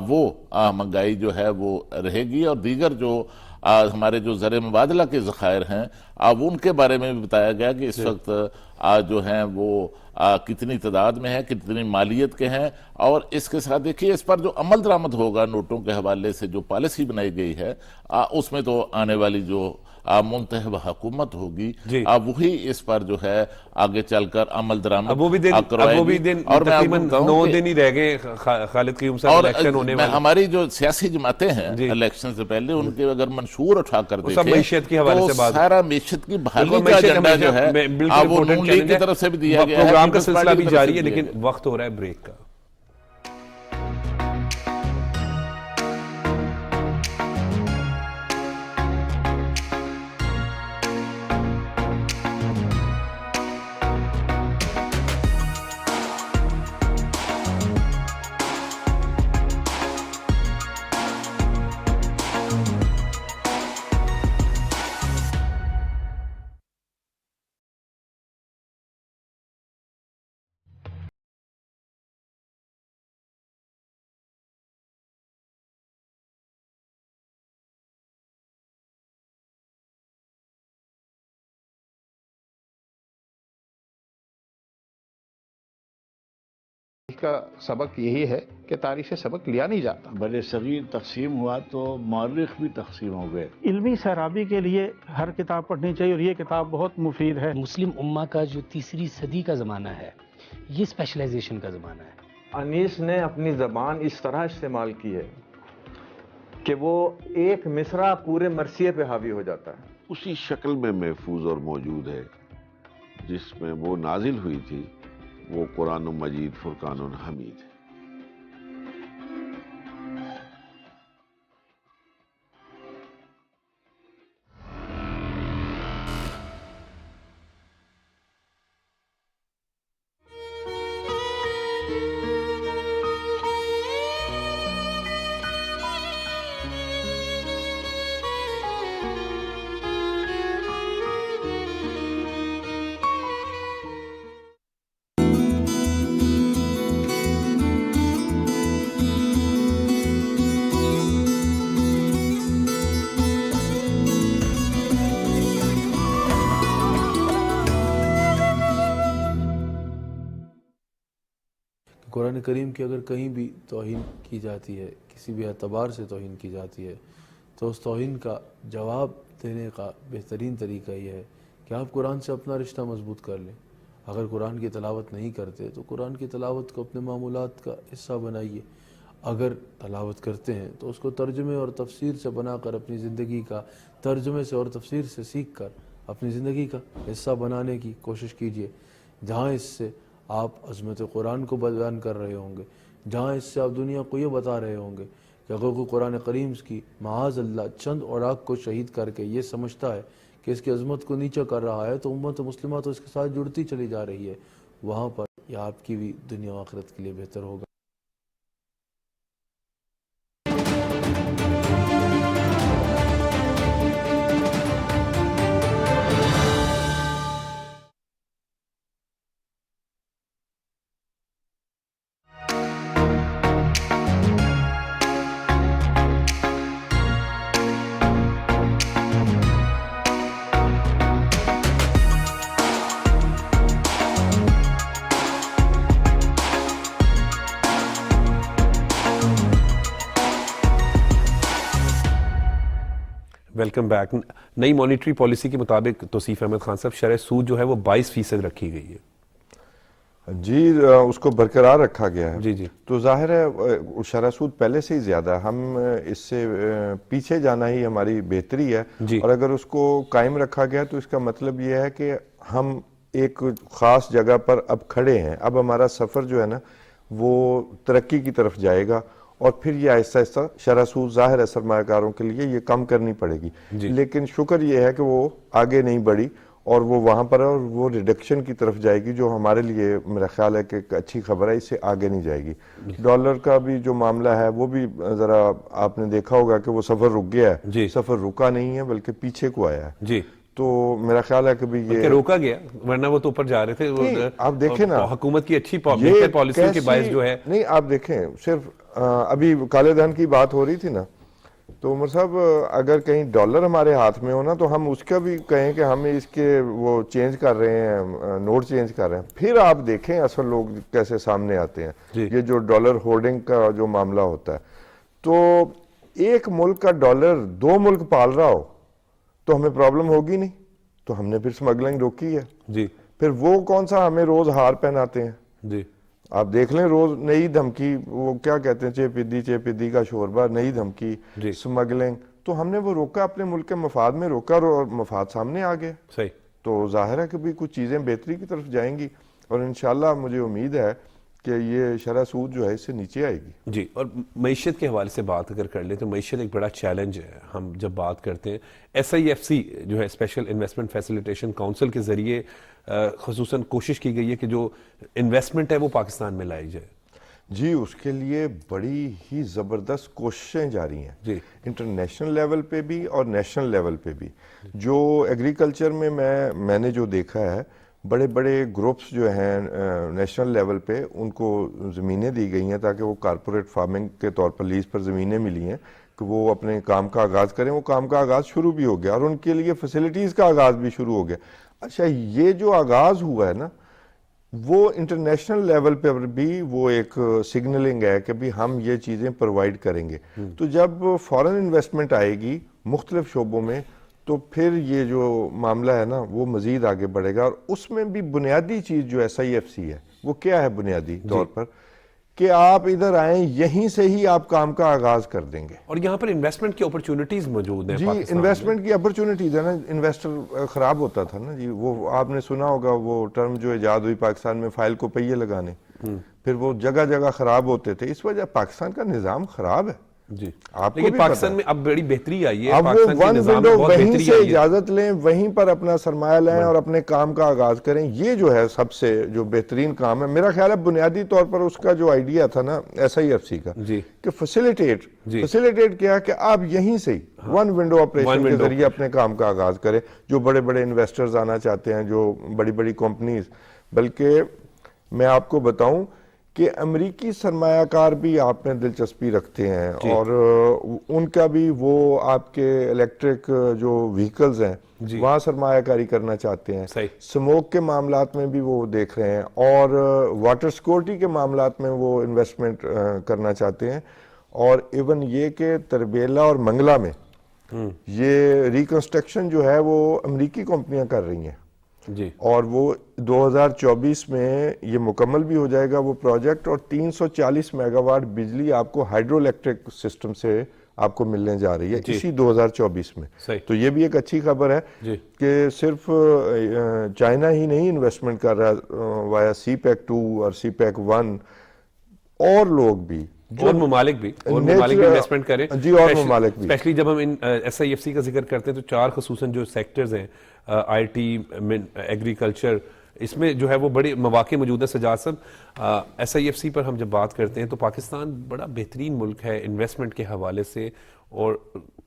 وہ مہنگائی جو ہے وہ رہے گی. اور دیگر جو ہمارے جو زر مبادلہ کے ذخائر ہیں ان کے بارے میں بھی بتایا گیا کہ اس وقت جو ہیں وہ کتنی تعداد میں ہے، کتنی مالیت کے ہیں. اور اس کے ساتھ دیکھیے اس پر جو عمل درآمد ہوگا نوٹوں کے حوالے سے جو پالیسی بنائی گئی ہے اس میں تو آنے والی جو منتخب حکومت ہوگی وہی اس پر جو ہے آگے چل کر عمل درآمد کروائے گی. اور تقریباً 9 دن ہی رہ گئے خالد قیوم صاحب الیکشن ہونے والے. ہماری جو سیاسی جماعتیں ہیں الیکشن سے پہلے ان کے اگر منشور اٹھا کر دیکھیں معیشت کے حوالے سے بات، سارا معیشت کی بحالی کا ایجنڈا جو ہے وہ نون لیگ کی طرف سے بھی دیا گیا ہے. پروگرام کا سلسلہ بھی جاری ہے لیکن وقت ہو رہا ہے بریک کا. کا سبق یہی ہے کہ تاریخ سے سبق لیا نہیں جاتا. بر صغیر تقسیم ہوا تو مورخ بھی تقسیم ہو گئے. علمی سیرابی کے لیے ہر کتاب پڑھنی چاہیے اور یہ کتاب بہت مفید ہے. مسلم امہ کا جو تیسری صدی کا زمانہ ہے یہ اسپیشلائزیشن کا زمانہ ہے. انیس نے اپنی زبان اس طرح استعمال کی ہے کہ وہ ایک مصرع پورے مرثیے پہ حاوی ہو جاتا ہے. اسی شکل میں محفوظ اور موجود ہے جس میں وہ نازل ہوئی تھی. وہ قرآن مجید فرقان حمید ہے. قرآن کریم کی اگر کہیں بھی توہین کی جاتی ہے، کسی بھی اعتبار سے توہین کی جاتی ہے، تو اس توہین کا جواب دینے کا بہترین طریقہ یہ ہے کہ آپ قرآن سے اپنا رشتہ مضبوط کر لیں. اگر قرآن کی تلاوت نہیں کرتے تو قرآن کی تلاوت کو اپنے معمولات کا حصہ بنائیے. اگر تلاوت کرتے ہیں تو اس کو ترجمے اور تفسیر سے بنا کر اپنی زندگی کا ترجمے سے اور تفسیر سے سیکھ کر اپنی زندگی کا حصہ بنانے کی کوشش کیجیے. جہاں اس سے آپ عظمت قرآن کو بیان کر رہے ہوں گے، جہاں اس سے آپ دنیا کو یہ بتا رہے ہوں گے کہ اگر کوئی قرآن کریم کی معاذ اللہ چند اوراق کو شہید کر کے یہ سمجھتا ہے کہ اس کی عظمت کو نیچا کر رہا ہے تو امت مسلمہ تو اس کے ساتھ جڑتی چلی جا رہی ہے. وہاں پر یہ آپ کی بھی دنیا و آخرت کے لیے بہتر ہوگا. Welcome back. نئی مانیٹری پالیسی کے مطابق توصیف احمد خان صاحب شرح سود جو ہے وہ 22% رکھی گئی ہے. جی اس کو برقرار رکھا گیا ہے. جی جی تو ظاہر ہے شرح سود پہلے سے ہی زیادہ ہے. ہم اس سے پیچھے جانا ہی ہماری بہتری ہے جی. اور اگر اس کو قائم رکھا گیا تو اس کا مطلب یہ ہے کہ ہم ایک خاص جگہ پر اب کھڑے ہیں. اب ہمارا سفر جو ہے نا وہ ترقی کی طرف جائے گا اور پھر یہ آہستہ آہستہ شرح سود ظاہر ہے سرمایہ کاروں کے لیے یہ کم کرنی پڑے گی. لیکن شکر یہ ہے کہ وہ آگے نہیں بڑھی اور وہ وہاں پر ہے اور وہ ریڈکشن کی طرف جائے گی جو ہمارے لیے میرا خیال ہے کہ ایک اچھی خبر ہے. اس سے آگے نہیں جائے گی. ڈالر کا بھی جو معاملہ ہے وہ بھی ذرا آپ نے دیکھا ہوگا کہ وہ سفر رک گیا ہے. سفر رکا نہیں ہے بلکہ پیچھے کو آیا ہے. جی تو میرا خیال ہے کہ بھی یہ روکا گیا ورنہ وہ تو اوپر جا رہے تھے. آپ دیکھیں نا حکومت کی اچھی پالیسی کے باعث جو ہے. نہیں آپ دیکھیں صرف ابھی کالے دھن کی بات ہو رہی تھی نا تو عمر صاحب اگر کہیں ڈالر ہمارے ہاتھ میں ہونا تو ہم اس کا بھی کہیں کہ ہم اس کے وہ چینج کر رہے ہیں نوٹ چینج کر رہے ہیں. پھر آپ دیکھیں اصل لوگ کیسے سامنے آتے ہیں. یہ جو ڈالر ہولڈنگ کا جو معاملہ ہوتا ہے تو ایک ملک کا ڈالر 2 ملک پال رہا ہو تو ہمیں پرابلم ہوگی نہیں. تو ہم نے پھر سمگلنگ روکی ہے. جی پھر وہ کون سا ہمیں روز ہار پہناتے ہیں. جی آپ دیکھ لیں روز نئی دھمکی وہ کیا کہتے ہیں چے پدی کا شوربہ نئی دھمکی سمگلنگ. تو ہم نے وہ روکا اپنے ملک کے مفاد میں روکا اور مفاد سامنے آ گیا. صحیح. تو ظاہر ہے کہ بھی کچھ چیزیں بہتری کی طرف جائیں گی اور انشاءاللہ مجھے امید ہے کہ یہ شرح سود جو ہے اس سے نیچے آئے گی. جی اور معیشت کے حوالے سے بات اگر کر لیں تو معیشت ایک بڑا چیلنج ہے. ہم جب بات کرتے ہیں SIFC جو ہے اسپیشل انویسٹمنٹ فیسیلیٹیشن کونسل کے ذریعے خصوصاً کوشش کی گئی ہے کہ جو انویسٹمنٹ ہے وہ پاکستان میں لائی جائے. جی اس کے لیے بڑی ہی زبردست کوششیں جاری ہیں. جی انٹرنیشنل لیول پہ بھی اور نیشنل لیول پہ بھی. جو ایگریکلچر میں میں نے جو دیکھا ہے بڑے بڑے گروپس جو ہیں نیشنل لیول پہ ان کو زمینیں دی گئی ہیں تاکہ وہ کارپوریٹ فارمنگ کے طور پر لیز پر زمینیں ملی ہیں کہ وہ اپنے کام کا آغاز کریں. وہ کام کا آغاز شروع بھی ہو گیا اور ان کے لیے فیسلٹیز کا آغاز بھی شروع ہو گیا. اچھا یہ جو آغاز ہوا ہے نا وہ انٹرنیشنل لیول پر بھی وہ ایک سگنلنگ ہے کہ بھی ہم یہ چیزیں پرووائڈ کریں گے. تو جب فورن انویسٹمنٹ آئے گی مختلف شعبوں میں تو پھر یہ جو معاملہ ہے نا وہ مزید آگے بڑھے گا. اور اس میں بھی بنیادی چیز جو SIFC ہے وہ کیا ہے بنیادی طور پر کہ آپ ادھر آئیں, یہیں سے ہی آپ کام کا آغاز کر دیں گے. اور یہاں پر انویسٹمنٹ کی اپرچونٹیز موجود ہیں. جی انویسٹمنٹ کی اپرچونٹیز ہے نا. انویسٹر خراب ہوتا تھا نا جی, وہ آپ نے سنا ہوگا وہ ٹرم جو ایجاد ہوئی پاکستان میں, فائل کو پہیے لگانے, پھر وہ جگہ جگہ خراب ہوتے تھے. اس وجہ پاکستان کا نظام خراب ہے جی. آپ کو لیکن بھی پاکستان پتہ میں اب بڑی بہتری آئی ہے, اب وہ پاکستان کے ون نظام ونڈو میں بہت وہیں بہتری سے آئی ہے. اجازت لیں, وہیں پر اپنا سرمایہ لائیں اور اپنے کام کا آغاز کریں. یہ جو ہے سب سے جو بہترین کام ہے میرا خیال ہے. بنیادی طور پر اس کا جو آئیڈیا تھا نا SIFC کا کہ فیسیلیٹیٹ کیا کہ آپ یہیں سے ہی ون ونڈو آپریشن کے ذریعے اپنے کام کا آغاز کریں. جو بڑے بڑے انویسٹرز آنا چاہتے ہیں, جو بڑی بڑی کمپنیز, بلکہ میں آپ کو بتاؤں کہ امریکی سرمایہ کار بھی آپ میں دلچسپی رکھتے ہیں اور ان کا بھی وہ آپ کے الیکٹرک جو وہیکلز ہیں وہاں سرمایہ کاری کرنا چاہتے ہیں. سموک کے معاملات میں بھی وہ دیکھ رہے ہیں اور واٹر سیکورٹی کے معاملات میں وہ انویسٹمنٹ کرنا چاہتے ہیں. اور ایون یہ کہ تربیلا اور منگلا میں یہ ریکنسٹرکشن جو ہے وہ امریکی کمپنیاں کر رہی ہیں جی, اور وہ 2024 میں یہ مکمل بھی ہو جائے گا وہ پروجیکٹ. اور 340 میگا واٹ بجلی آپ کو ہائیڈرو الیکٹرک سسٹم سے آپ کو ملنے جا رہی ہے اسی 2024 میں. تو یہ بھی ایک اچھی خبر ہے کہ صرف چائنا ہی نہیں انویسٹمنٹ کر رہا وایا CPEC 2 اور CPEC 1, اور لوگ بھی اور ممالک بھی انویسٹمنٹ کریں جی, اور ممالک بھی. اسپیشلی جب ہم SIFC کا ذکر کرتے ہیں تو 4 خصوصاً جو سیکٹرز ہیں, IT, ایگریکلچر, اس میں جو ہے وہ بڑے مواقع موجود ہیں. سجاد صاحب, SIFC پر ہم جب بات کرتے ہیں تو پاکستان بڑا بہترین ملک ہے انویسٹمنٹ کے حوالے سے, اور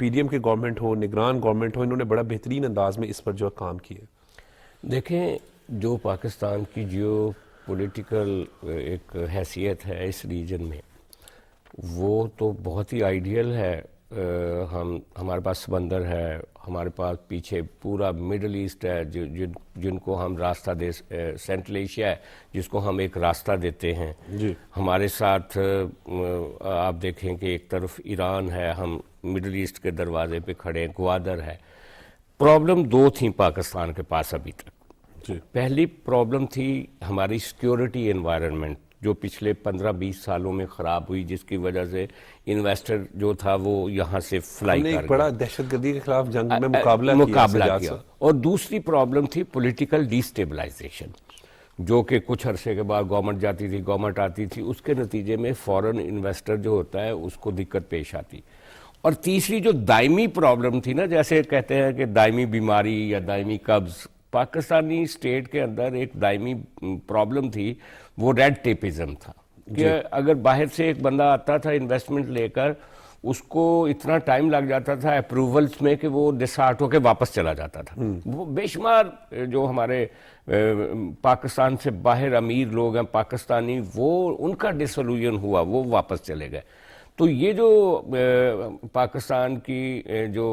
PDM کی گورنمنٹ ہو, نگران گورنمنٹ ہو, انہوں نے بڑا بہترین انداز میں اس پر جو کام کیا. دیکھیں, جو پاکستان کی جیو پولیٹیکل ایک حیثیت ہے اس ریجن میں وہ تو بہت ہی آئیڈیل ہے. ہمارے پاس سمندر ہے, ہمارے پاس پیچھے پورا مڈل ایسٹ ہے جن کو ہم راستہ دے, سینٹرل ایشیا ہے جس کو ہم ایک راستہ دیتے ہیں. ہمارے ساتھ آپ دیکھیں کہ ایک طرف ایران ہے, ہم مڈل ایسٹ کے دروازے پہ کھڑے ہیں, گوادر ہے. پرابلم 2 تھیں پاکستان کے پاس ابھی تک. پہلی پرابلم تھی ہماری سیکیورٹی انوائرنمنٹ جو پچھلے 15-20 سالوں میں خراب ہوئی, جس کی وجہ سے انویسٹر جو تھا وہ یہاں سے فلائی کر گیا, بڑا دہشت گردی کے خلاف جنگ میں مقابلہ کیا. اور دوسری پرابلم تھی پولیٹیکل ڈی اسٹیبلائزیشن, جو کہ کچھ عرصے کے بعد گورنمنٹ جاتی تھی, گورنمنٹ آتی تھی, اس کے نتیجے میں فورن انویسٹر جو ہوتا ہے اس کو دقت پیش آتی. اور تیسری جو دائمی پرابلم تھی نا, جیسے کہتے ہیں کہ دائمی بیماری یا دائمی قبض, پاکستانی اسٹیٹ کے اندر ایک دائمی پرابلم تھی, وہ ریڈ ٹیپزم تھا. کہ اگر باہر سے ایک بندہ آتا تھا انویسٹمنٹ لے کر, اس کو اتنا ٹائم لگ جاتا تھا اپروولز میں کہ وہ ڈسہارٹ ہو کے واپس چلا جاتا تھا. وہ بے شمار جو ہمارے پاکستان سے باہر امیر لوگ ہیں پاکستانی, وہ ان کا ڈسولوژن ہوا, وہ واپس چلے گئے. تو یہ جو پاکستان کی جو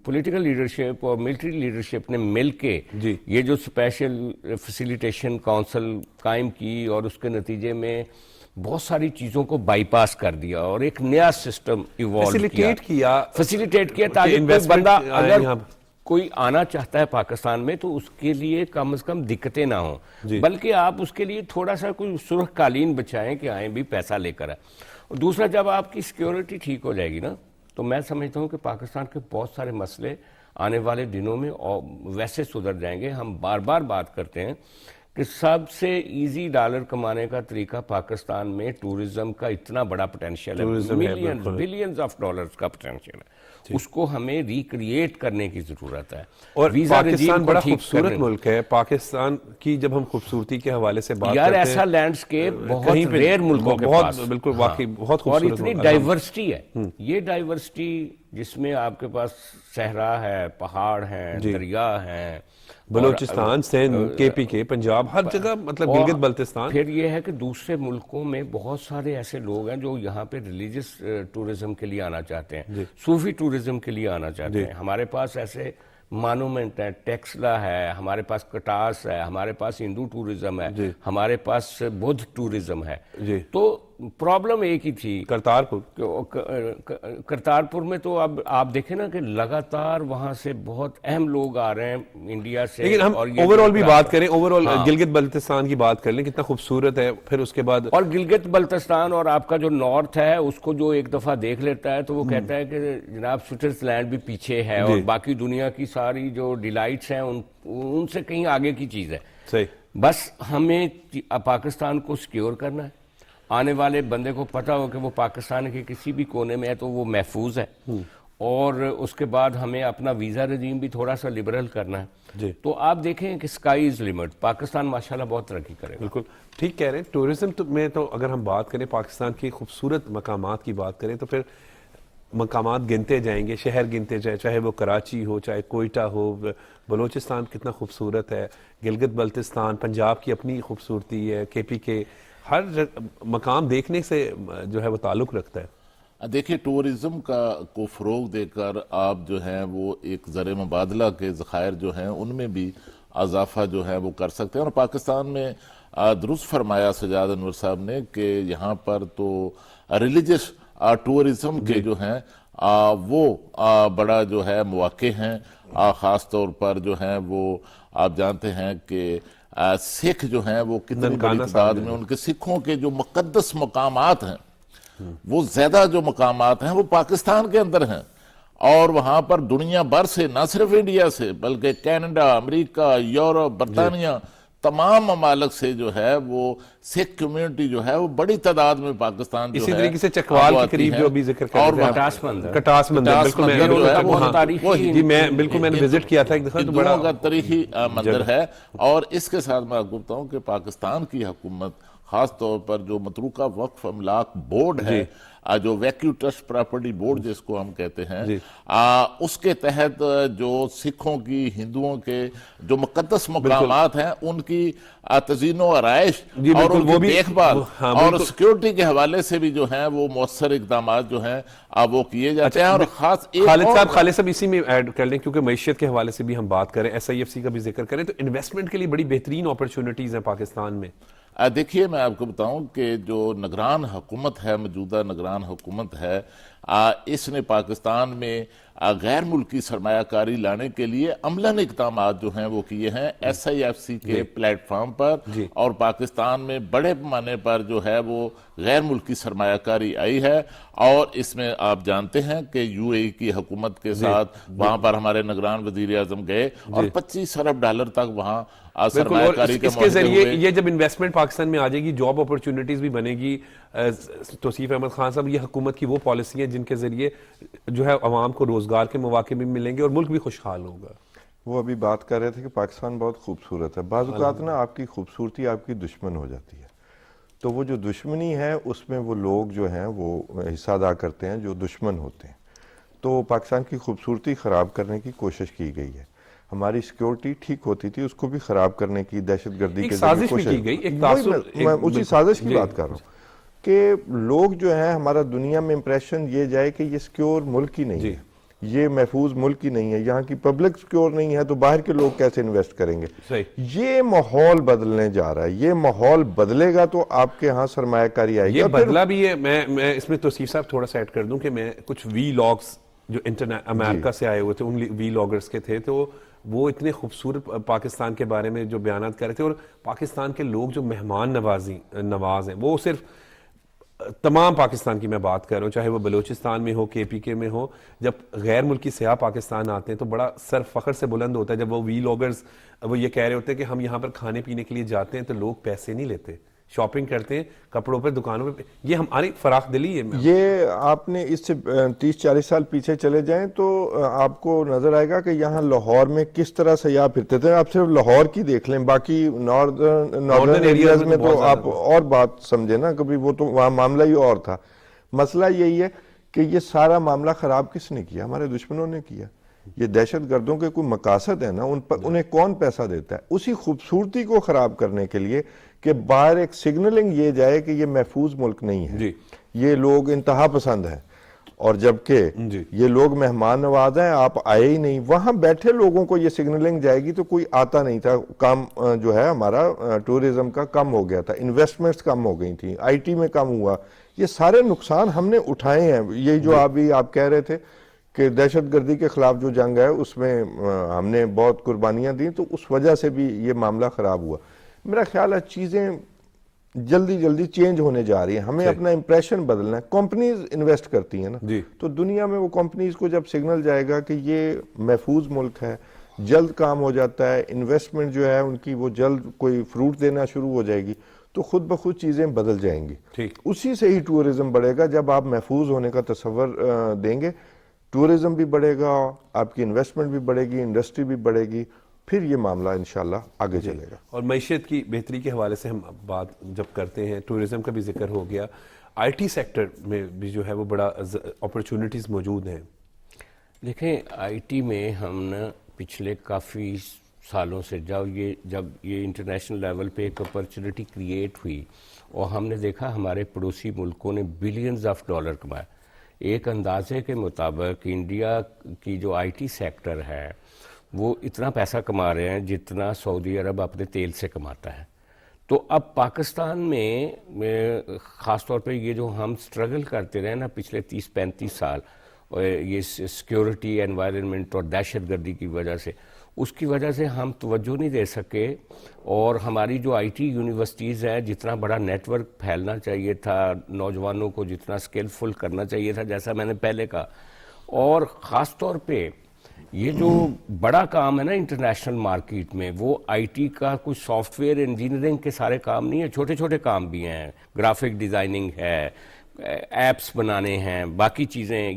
پولیٹیکل لیڈرشپ اور ملٹری لیڈرشپ نے مل کے یہ جو اسپیشل فیسیلیٹیشن کونسل قائم کی, اور اس کے نتیجے میں بہت ساری چیزوں کو بائی پاس کر دیا اور ایک نیا سسٹم ایوالو فیسیلیٹیٹ کیا تاکہ کوئی بندہ اگر کوئی آنا چاہتا ہے پاکستان میں تو اس کے لیے کم از کم دقتیں نہ ہوں, بلکہ آپ اس کے لیے تھوڑا سا کوئی سرخ قالین بچھائیں کہ آئیں بھی پیسہ لے کر آئیں. اور دوسرا, جب آپ کی سیکیورٹی ٹھیک ہو جائے گی نا, تو میں سمجھتا ہوں کہ پاکستان کے بہت سارے مسئلے آنے والے دنوں میں ویسے سدھر جائیں گے. ہم بار بار بات کرتے ہیں کہ سب سے ایزی ڈالر کمانے کا طریقہ پاکستان میں ٹورزم کا اتنا بڑا پوٹینشیل ہے, ملینز بلینز آف ڈالرز کا پوٹینشیل ہے, اس کو ہمیں ریکریٹ کرنے کی ضرورت ہے. اور پاکستان بڑا خوبصورت ملک ہے. پاکستان کی جب ہم خوبصورتی کے حوالے سے بات کرتے ہیں, یار ایسا لینڈسکیپ بہت ریئر ملکوں کے پاس, بالکل واقعی بہت خوبصورت, اور اتنی ڈائیورسٹی ہے. یہ ڈائیورسٹی جس میں آپ کے پاس صحرا ہے, پہاڑ ہیں, دریا ہیں, بلوچستان, سندھ, KPK, پنجاب, ہر جگہ, مطلب گلگت بلتستان. پھر یہ ہے کہ دوسرے ملکوں میں بہت سارے ایسے لوگ ہیں جو یہاں پہ ریلیجس ٹورزم کے لیے آنا چاہتے ہیں, صوفی ٹورزم کے لیے آنا چاہتے ہیں. ہمارے پاس ایسے مانومنٹ ہے، ٹیکسلا ہے، ہمارے پاس کٹاس ہے، ہمارے پاس ہندو ٹورزم ہے، ہمارے پاس بدھ ٹورزم ہے. تو پرابلم ایک ہی تھی کرتارپور میں. تو اب آپ دیکھیں نا کہ لگاتار وہاں سے بہت اہم لوگ آ رہے ہیں انڈیا سے. لیکن ہم اوور آل بھی بات کریں، اوور آل گلگت بلتستان کی بات کر لیں، کتنا خوبصورت ہے. پھر اس کے بعد اور گلگت بلتستان اور آپ کا جو نارتھ ہے اس کو جو ایک دفعہ دیکھ لیتا ہے تو وہ کہتا ہے کہ جناب سوئٹزرلینڈ بھی پیچھے ہے اور باقی دنیا کی ساری جو ڈیلائٹس ہیں ان سے کہیں آگے کی چیز ہے. صحیح. بس ہمیں پاکستان کو سیکیور کرنا ہے. آنے والے بندے کو پتا ہو کہ وہ پاکستان کے کسی بھی کونے میں ہے تو وہ محفوظ ہے. اور اس کے بعد ہمیں اپنا ویزا رجیم بھی تھوڑا سا لبرل کرنا ہے. تو آپ دیکھیں کہ اسکائی از لمٹ. پاکستان ماشاءاللہ بہت ترقی کرے گا. بالکل ٹھیک کہہ رہے ہیں. ٹورزم میں تو اگر ہم بات کریں پاکستان کی خوبصورت مقامات کی بات کریں تو پھر مقامات گنتے جائیں گے، شہر گنتے جائیں، چاہے وہ کراچی ہو، چاہے کوئٹہ ہو. بلوچستان کتنا خوبصورت ہے، گلگت بلتستان، پنجاب کی اپنی خوبصورتی ہے، KP کے ہر مقام دیکھنے سے جو ہے وہ تعلق رکھتا ہے. دیکھیے ٹورزم کو فروغ دے کر آپ جو ہیں وہ ایک زر مبادلہ کے ذخائر جو ہیں ان میں بھی اضافہ جو ہے وہ کر سکتے ہیں. اور پاکستان میں درست فرمایا سجاد انور صاحب نے کہ یہاں پر تو ریلیجس ٹورزم کے جو ہیں وہ بڑا جو ہے مواقع ہیں. خاص طور پر جو ہیں وہ آپ جانتے ہیں کہ سکھ جو ہیں وہ کتنی بڑی تعداد میں ان کے سکھوں کے جو مقدس مقامات ہیں وہ زیادہ جو مقامات ہیں وہ پاکستان کے اندر ہیں. اور وہاں پر دنیا بھر سے، نہ صرف انڈیا سے بلکہ کینیڈا، امریکہ، یورپ، برطانیہ، تمام ممالک سے جو ہے وہ سکھ کمیونٹی جو ہے وہ بڑی تعداد میں پاکستان جو ہے. اسی طریقے سے چکوال کے قریب جو بھی ذکر کر رہے ہیں کٹاس مندر، بالکل میں نے وزٹ کیا تھا ایک دفعہ، تو بڑا تاریخی مندر ہے. اور اس کے ساتھ میں آپ کو بتاؤں کہ پاکستان کی حکومت خاص طور پر جو متروکہ وقف املاک بورڈ ہے، جو ویکیو ٹرسٹ پراپرٹی بورڈ جس کو ہم کہتے ہیں، اس کے تحت جو سکھوں کی، ہندوؤں کے جو مقدس مقامات ہیں ان کی تزئین و آرائش اور ان کی دیکھ بھال اور سیکیورٹی کے حوالے سے بھی جو ہیں وہ مؤثر اقدامات جو ہیں وہ کیے جاتے ہیں. اور خاص خالد صاحب اسی میں ایڈ کر لیں کیونکہ معیشت کے حوالے سے بھی ہم بات کریں، SIFC کا بھی ذکر کریں، تو انویسٹمنٹ کے لیے بڑی بہترین اپرچونٹیز ہیں پاکستان میں. دیکھیے میں آپ کو بتاؤں کہ جو نگران حکومت ہے، موجودہ نگران حکومت ہے، اس نے پاکستان میں غیر ملکی سرمایہ کاری لانے کے لیے عملاً اقدامات جو ہیں وہ کیے ہیں SIFC کے پلیٹ فارم پر. اور پاکستان میں بڑے پیمانے پر جو ہے وہ غیر ملکی سرمایہ کاری آئی ہے. اور اس میں آپ جانتے ہیں کہ UAE کی حکومت کے ساتھ وہاں پر ہمارے نگران وزیر اعظم گئے اور $25 ارب تک وہاں سرمایہ کاری کے اس کے ذریعے یہ جب انویسٹمنٹ پاکستان میں آ جائے گی، جاب اپرچونٹیز بھی بنے گی. توصیف احمد خان صاحب، یہ حکومت کی وہ پالیسی ہیں جن کے ذریعے جو ہے عوام کو روزگار کے مواقع بھی ملیں گے اور ملک بھی خوشحال ہوگا. وہ ابھی بات کر رہے تھے کہ پاکستان بہت خوبصورت ہے. بعض اوقات نا آپ کی خوبصورتی آپ کی دشمن ہو جاتی ہے، تو وہ جو دشمنی ہے اس میں وہ لوگ جو ہیں وہ حصہ ادا کرتے ہیں جو دشمن ہوتے ہیں. تو پاکستان کی خوبصورتی خراب کرنے کی کوشش کی گئی ہے. ہماری سیکیورٹی ٹھیک ہوتی تھی، اس کو بھی خراب کرنے کی، دہشت گردی کے ذریعے کوشش کی گئی. میں اسی سازش کی بات کر رہا ہوں کہ لوگ جو ہیں ہمارا دنیا میں امپریشن یہ جائے کہ یہ سیکیور ملک ہی نہیں ہے، یہ محفوظ ملک ہی نہیں ہے، یہاں کی پبلک سیکیور نہیں ہے، تو باہر کے لوگ کیسے انویسٹ کریں گے. یہ ماحول بدلنے جا رہا ہے. یہ ماحول بدلے گا تو آپ کے ہاں سرمایہ کاری آئے گی. یہ بدلا بھی ہے. میں اس میں توصیف صاحب تھوڑا سا ایڈ کر دوں کہ میں کچھ وی-لاگز جو امریکہ سے آئے ہوئے تھے ان وی-لاگرز کے تھے، تو وہ اتنے خوبصورت پاکستان کے بارے میں جو بیانات کر رہے تھے. اور پاکستان کے لوگ جو مہمان نواز ہیں، وہ صرف تمام پاکستان کی میں بات کر رہا ہوں، چاہے وہ بلوچستان میں ہو، KPK میں ہو. جب غیر ملکی سیاح پاکستان آتے ہیں تو بڑا سر فخر سے بلند ہوتا ہے جب وہ وی-لاگرز وہ یہ کہہ رہے ہوتے ہیں کہ ہم یہاں پر کھانے پینے کے لیے جاتے ہیں تو لوگ پیسے نہیں لیتے، شاپنگ کرتے ہیں کپڑوں پہ، دکانوں پہ. یہ ہماری فراخ دلی ہے. یہ آپ نے اس سے 30-40 سال پیچھے چلے جائیں تو آپ کو نظر آئے گا کہ یہاں لاہور میں کس طرح سیاح پھرتے تھے. آپ صرف لاہور کی دیکھ لیں، باقی ناردرن ایریاز میں تو آپ اور بات سمجھے نا، کبھی وہ تو وہاں معاملہ ہی اور تھا. مسئلہ یہی ہے کہ یہ سارا معاملہ خراب کس نے کیا؟ ہمارے دشمنوں نے کیا. یہ دہشت گردوں کے کوئی مقاصد ہے نا، انہیں کون پیسہ دیتا ہے؟ اسی خوبصورتی کو خراب کرنے کے لیے کہ باہر ایک سگنلنگ یہ جائے کہ یہ محفوظ ملک نہیں ہے، یہ لوگ انتہا پسند ہیں. اور جبکہ یہ لوگ مہمان نواز ہیں، آپ آئے ہی نہیں، وہاں بیٹھے لوگوں کو یہ سگنلنگ جائے گی تو کوئی آتا نہیں تھا. کام جو ہے ہمارا ٹورزم کا کم ہو گیا تھا، انویسٹمنٹس کم ہو گئی تھیں، آئی ٹی میں کم ہوا. یہ سارے نقصان ہم نے اٹھائے ہیں. یہ جو آپ کہہ رہے تھے کہ دہشت گردی کے خلاف جو جنگ ہے اس میں ہم نے بہت قربانیاں دیں، تو اس وجہ سے بھی یہ معاملہ خراب ہوا. میرا خیال ہے چیزیں جلدی چینج ہونے جا رہی ہیں. ہمیں اپنا امپریشن بدلنا ہے. کمپنیز انویسٹ کرتی ہیں نا، تو دنیا میں وہ کمپنیز کو جب سگنل جائے گا کہ یہ محفوظ ملک ہے، جلد کام ہو جاتا ہے، انویسٹمنٹ جو ہے ان کی وہ جلد کوئی فروٹ دینا شروع ہو جائے گی، تو خود بخود چیزیں بدل جائیں گی. اسی سے ہی ٹورزم بڑھے گا. جب آپ محفوظ ہونے کا تصور دیں گے، ٹورزم بھی بڑھے گا، آپ کی انویسٹمنٹ بھی بڑھے گی، انڈسٹری بھی بڑھے گی، پھر یہ معاملہ انشاءاللہ آگے چلے گا. اور معیشت کی بہتری کے حوالے سے ہم بات جب کرتے ہیں، ٹورزم کا بھی ذکر ہو گیا، آئی ٹی سیکٹر میں بھی جو ہے وہ بڑا اپرچونٹیز موجود ہیں. دیکھیں آئی ٹی میں ہم نے پچھلے کافی سالوں سے جب یہ انٹرنیشنل لیول پہ ایک اپرچونٹی کریٹ ہوئی اور ہم نے دیکھا ہمارے پڑوسی ملکوں نے بلینز آف ڈالر کمائے. ایک اندازے کے مطابق انڈیا کی جو آئی ٹی سیکٹر ہے وہ اتنا پیسہ کما رہے ہیں جتنا سعودی عرب اپنے تیل سے کماتا ہے. تو اب پاکستان میں خاص طور پہ یہ جو ہم سٹرگل کرتے رہے نا پچھلے 30-35 سال، یہ سیکیورٹی انوائرمنٹ اور دہشت گردی کی وجہ سے، اس کی وجہ سے ہم توجہ نہیں دے سکے. اور ہماری جو آئی ٹی یونیورسٹیز ہیں، جتنا بڑا نیٹ ورک پھیلنا چاہیے تھا، نوجوانوں کو جتنا اسکلفل کرنا چاہیے تھا، جیسا میں نے پہلے کہا. اور خاص طور پہ یہ جو بڑا کام ہے نا انٹرنیشنل مارکیٹ میں، وہ آئی ٹی کا کوئی سافٹ ویئر انجینئرنگ کے سارے کام نہیں ہے، چھوٹے چھوٹے کام بھی ہیں، گرافک ڈیزائننگ ہے، ایپس بنانے ہیں، باقی چیزیں.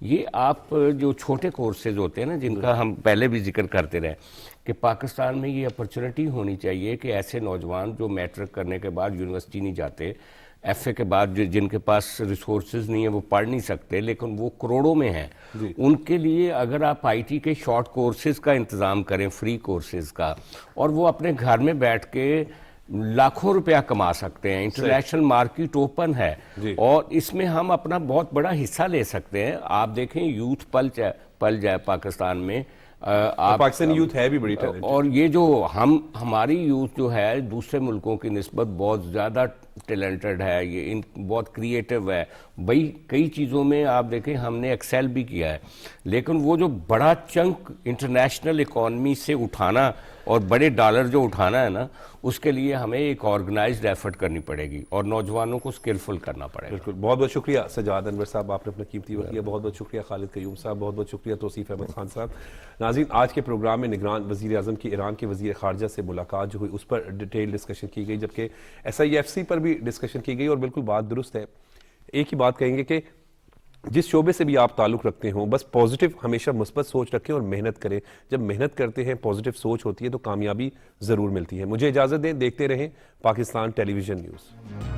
یہ آپ جو چھوٹے کورسز ہوتے ہیں نا، جن کا ہم پہلے بھی ذکر کرتے رہے کہ پاکستان میں یہ اپرچونٹی ہونی چاہیے کہ ایسے نوجوان جو میٹرک کرنے کے بعد یونیورسٹی نہیں جاتے، ایف اے کے بعد جن کے پاس ریسورسز نہیں ہیں، وہ پڑھ نہیں سکتے لیکن وہ کروڑوں میں ہیں، ان کے لیے اگر آپ آئی ٹی کے شارٹ کورسز کا انتظام کریں، فری کورسز کا، اور وہ اپنے گھر میں بیٹھ کے لاکھوں روپیہ کما سکتے ہیں. انٹرنیشنل مارکیٹ اوپن ہے اور اس میں ہم اپنا بہت بڑا حصہ لے سکتے ہیں. آپ دیکھیں یوتھ پل جائے پاکستان میں، پاکستانی یوتھ ہے بھی بڑی ٹیلنٹ، اور یہ جو ہماری یوتھ جو ہے دوسرے ملکوں کی نسبت بہت زیادہ ٹیلنٹڈ ہے، یہ بہت کریٹو ہے. بھئی کئی چیزوں میں آپ دیکھیں ہم نے ایکسیل بھی کیا ہے، لیکن وہ جو بڑا چنک انٹرنیشنل اکانومی سے اٹھانا اور بڑے ڈالر جو اٹھانا ہے نا، اس کے لیے ہمیں ایک آرگنائزڈ ایفرٹ کرنی پڑے گی اور نوجوانوں کو اسکلفل کرنا پڑے گا. بالکل. بہت بہت شکریہ سجاد انور صاحب، آپ نے اپنا قیمتی وقت دیا. بہت بہت شکریہ خالد قیوم صاحب، بہت بہت شکریہ توصیف احمد خان صاحب. ناظرین، آج کے پروگرام میں نگران وزیر اعظم کی ایران کے وزیر خارجہ سے ملاقات جو ہوئی، اس پر ڈیٹیل ڈسکشن کی گئی، جبکہ SIFC پر بھی ڈسکشن کی گئی. اور بالکل بات درست ہے. ایک ہی بات کہیں گے کہ جس شعبے سے بھی آپ تعلق رکھتے ہوں، بس پازیٹیو ہمیشہ مثبت سوچ رکھیں اور محنت کریں. جب محنت کرتے ہیں، پازیٹیو سوچ ہوتی ہے تو کامیابی ضرور ملتی ہے. مجھے اجازت دیں، دیکھتے رہیں پاکستان ٹیلی ویژن نیوز.